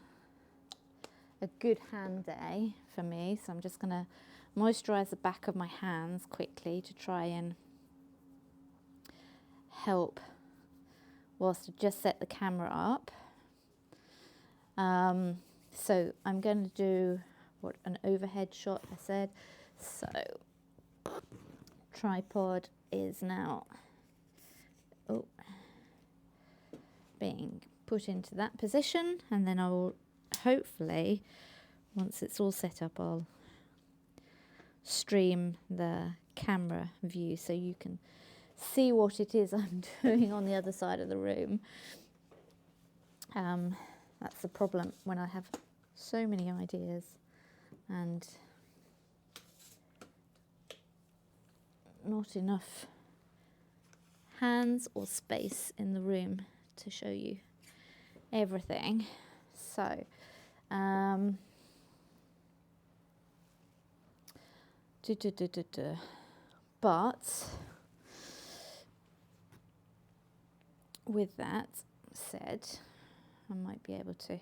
good hand day for me, so I'm just going to moisturize the back of my hands quickly to try and help whilst I just set the camera up. So I'm going to do an overhead shot, I said. So tripod is now being put into that position, and then I will hopefully, once it's all set up, I'll stream the camera view so you can see what it is I'm doing on the other side of the room. That's the problem when I have so many ideas and not enough hands or space in the room to show you everything. So but with that said, I might be able to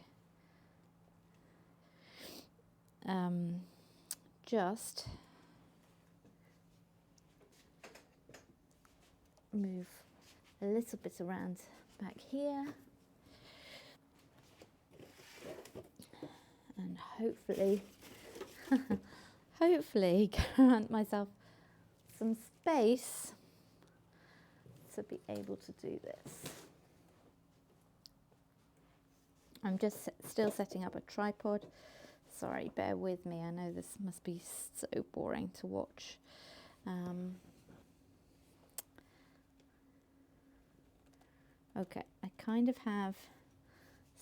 just move a little bit around back here, and hopefully grant myself some space to be able to do this. I'm just still setting up a tripod. Sorry, bear with me. I know this must be so boring to watch. Okay, I kind of have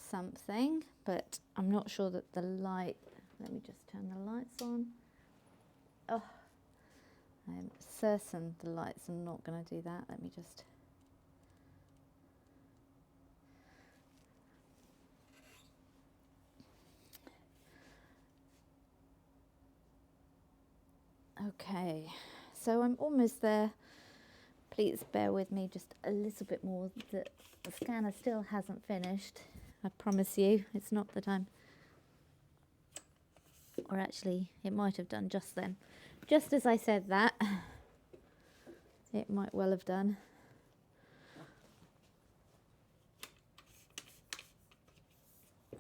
something, but I'm not sure that the light, let me just turn the lights on. Oh, I'm certain the lights are not going to do that. Let me just. Okay, so I'm almost there. Please bear with me just a little bit more. The scanner still hasn't finished. I promise you. It's not that I'm, or actually it might have done just then. Just as I said that, it might well have done.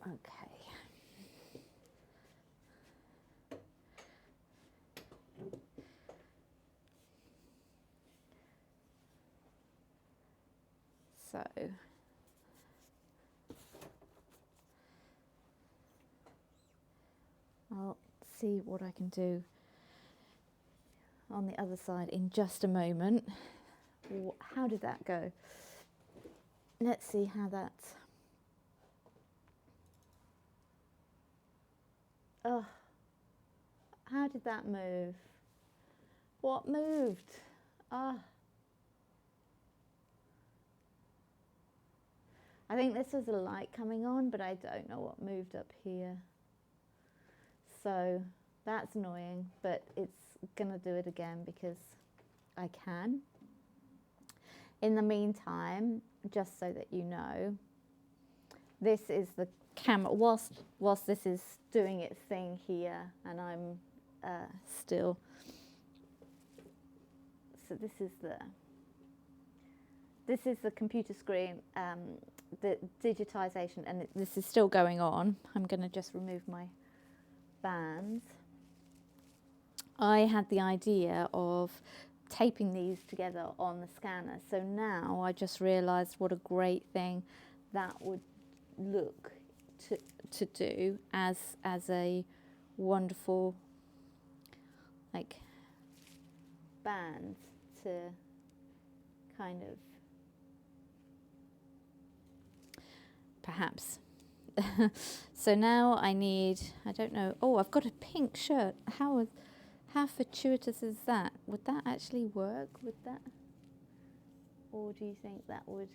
Okay. So I'll see what I can do on the other side in just a moment. How did that go? Let's see how that's. Oh, how did that move? What moved? Ah. I think this was a light coming on, but I don't know what moved up here. So that's annoying, but it's gonna do it again because I can. In the meantime, just so that you know, this is the camera, whilst this is doing its thing here, and I'm still so this is the computer screen, the digitization, and this is still going on. I'm going to just remove my bands. I had the idea of taping these together on the scanner, so now I just realized what a great thing that would look to do as a wonderful like band to kind of perhaps. So now I need, I don't know, oh, I've got a pink shirt. How fortuitous is that? Would that actually work? Would that? Or do you think that would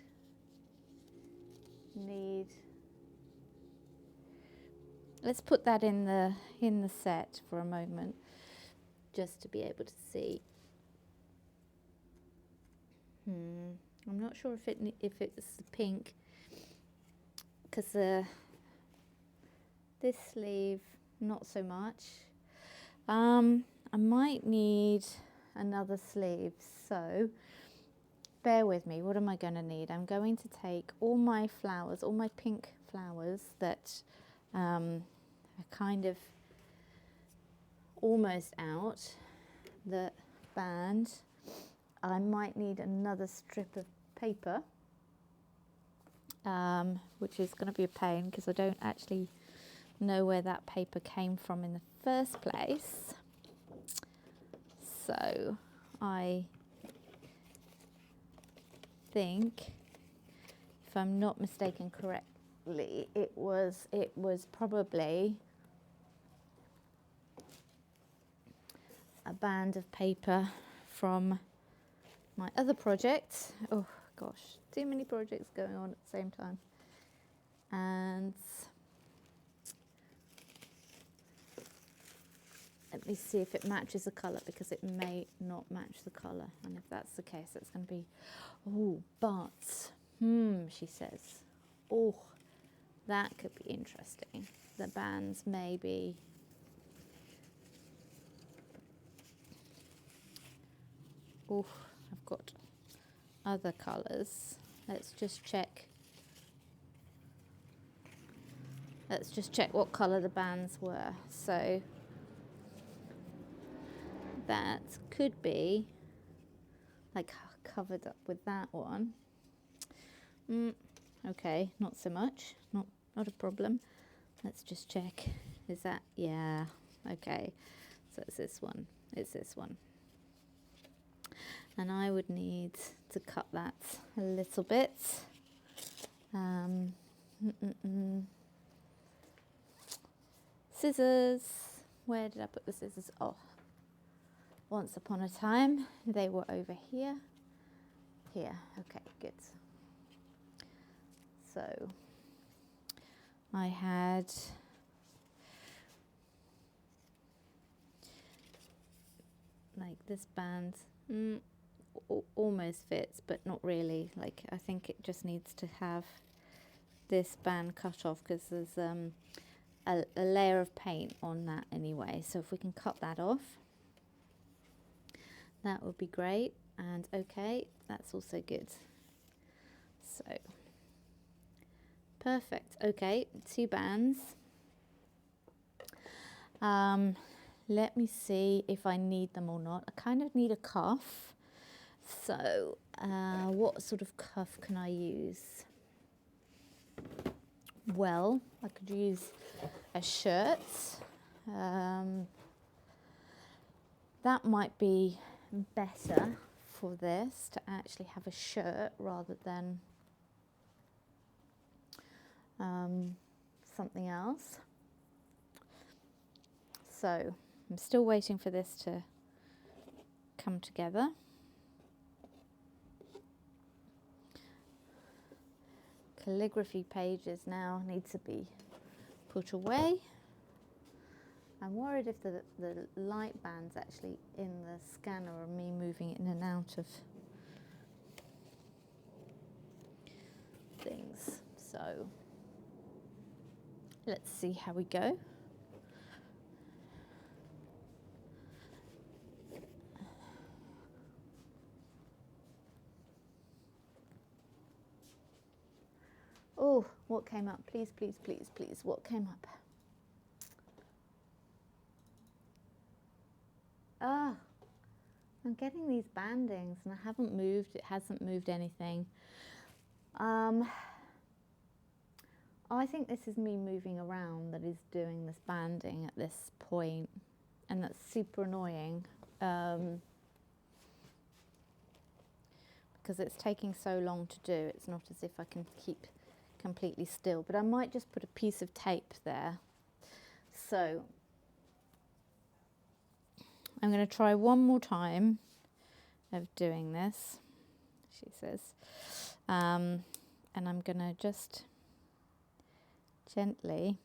need? Let's put that in the set for a moment, just to be able to see. I'm not sure if it's pink, because this sleeve not so much. I might need another sleeve, so bear with me. What am I going to need? I'm going to take all my flowers, all my pink flowers that are kind of almost out, the band. I might need another strip of paper, which is going to be a pain because I don't actually know where that paper came from in the first place. So I think, if I'm not mistaken correctly, it was probably a band of paper from my other project. Oh gosh, too many projects going on at the same time. And let me see if it matches the colour, because it may not match the colour. And if that's the case, it's going to be, oh, but, she says, oh, that could be interesting. The bands may be, oh, I've got other colours. Let's just check. Let's just check what colour the bands were. So that could be like covered up with that one. Okay, not so much, not a problem. Let's just check. Is that, yeah, okay. So it's this one, and I would need to cut that a little bit. Scissors, where did I put the scissors? Oh, once upon a time they were over here. Okay, good. So I had like this band, almost fits, but not really. Like, I think it just needs to have this band cut off, because there's a layer of paint on that anyway. So if we can cut that off, that would be great. And okay, that's also good. So perfect. Okay, 2 bands. Let me see if I need them or not. I kind of need a cuff. So what sort of cuff can I use? Well, I could use a shirt. That might be better for this, to actually have a shirt rather than something else. So I'm still waiting for this to come together. Calligraphy pages now need to be put away. I'm worried if the light band's actually in the scanner, or me moving in and out of things. So let's see how we go. What came up? Please, please, please, please. What came up? Ah, I'm getting these bandings and I haven't moved. It hasn't moved anything. I think this is me moving around that is doing this banding at this point, and that's super annoying because it's taking so long to do. It's not as if I can keep completely still, but I might just put a piece of tape there. So I'm going to try one more time of doing this, she says, and I'm going to just gently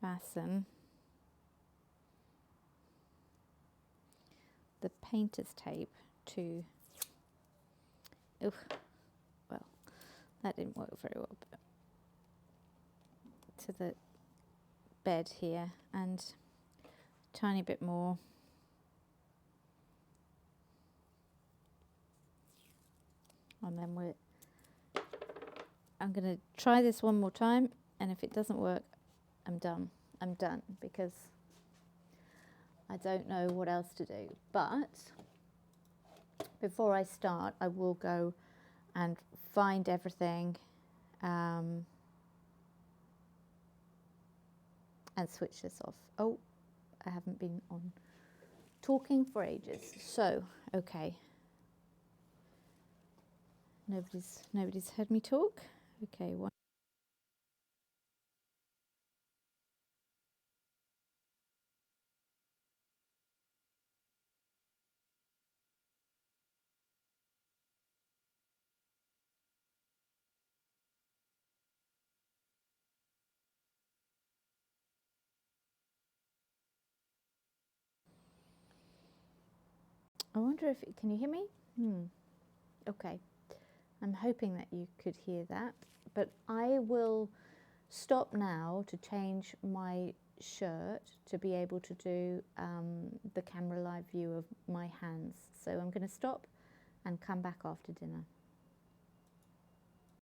fasten the painter's tape to, oh, well, that didn't work very well, but to the bed here, and a tiny bit more. And then I'm going to try this one more time, and if it doesn't work, I'm done. I'm done, because I don't know what else to do. But before I start, I will go and find everything and switch this off. Oh, I haven't been on talking for ages. So, okay. Nobody's heard me talk. Okay, one. I wonder if can you hear me? Okay. I'm hoping that you could hear that, but I will stop now to change my shirt to be able to do the camera live view of my hands. So I'm going to stop and come back after dinner.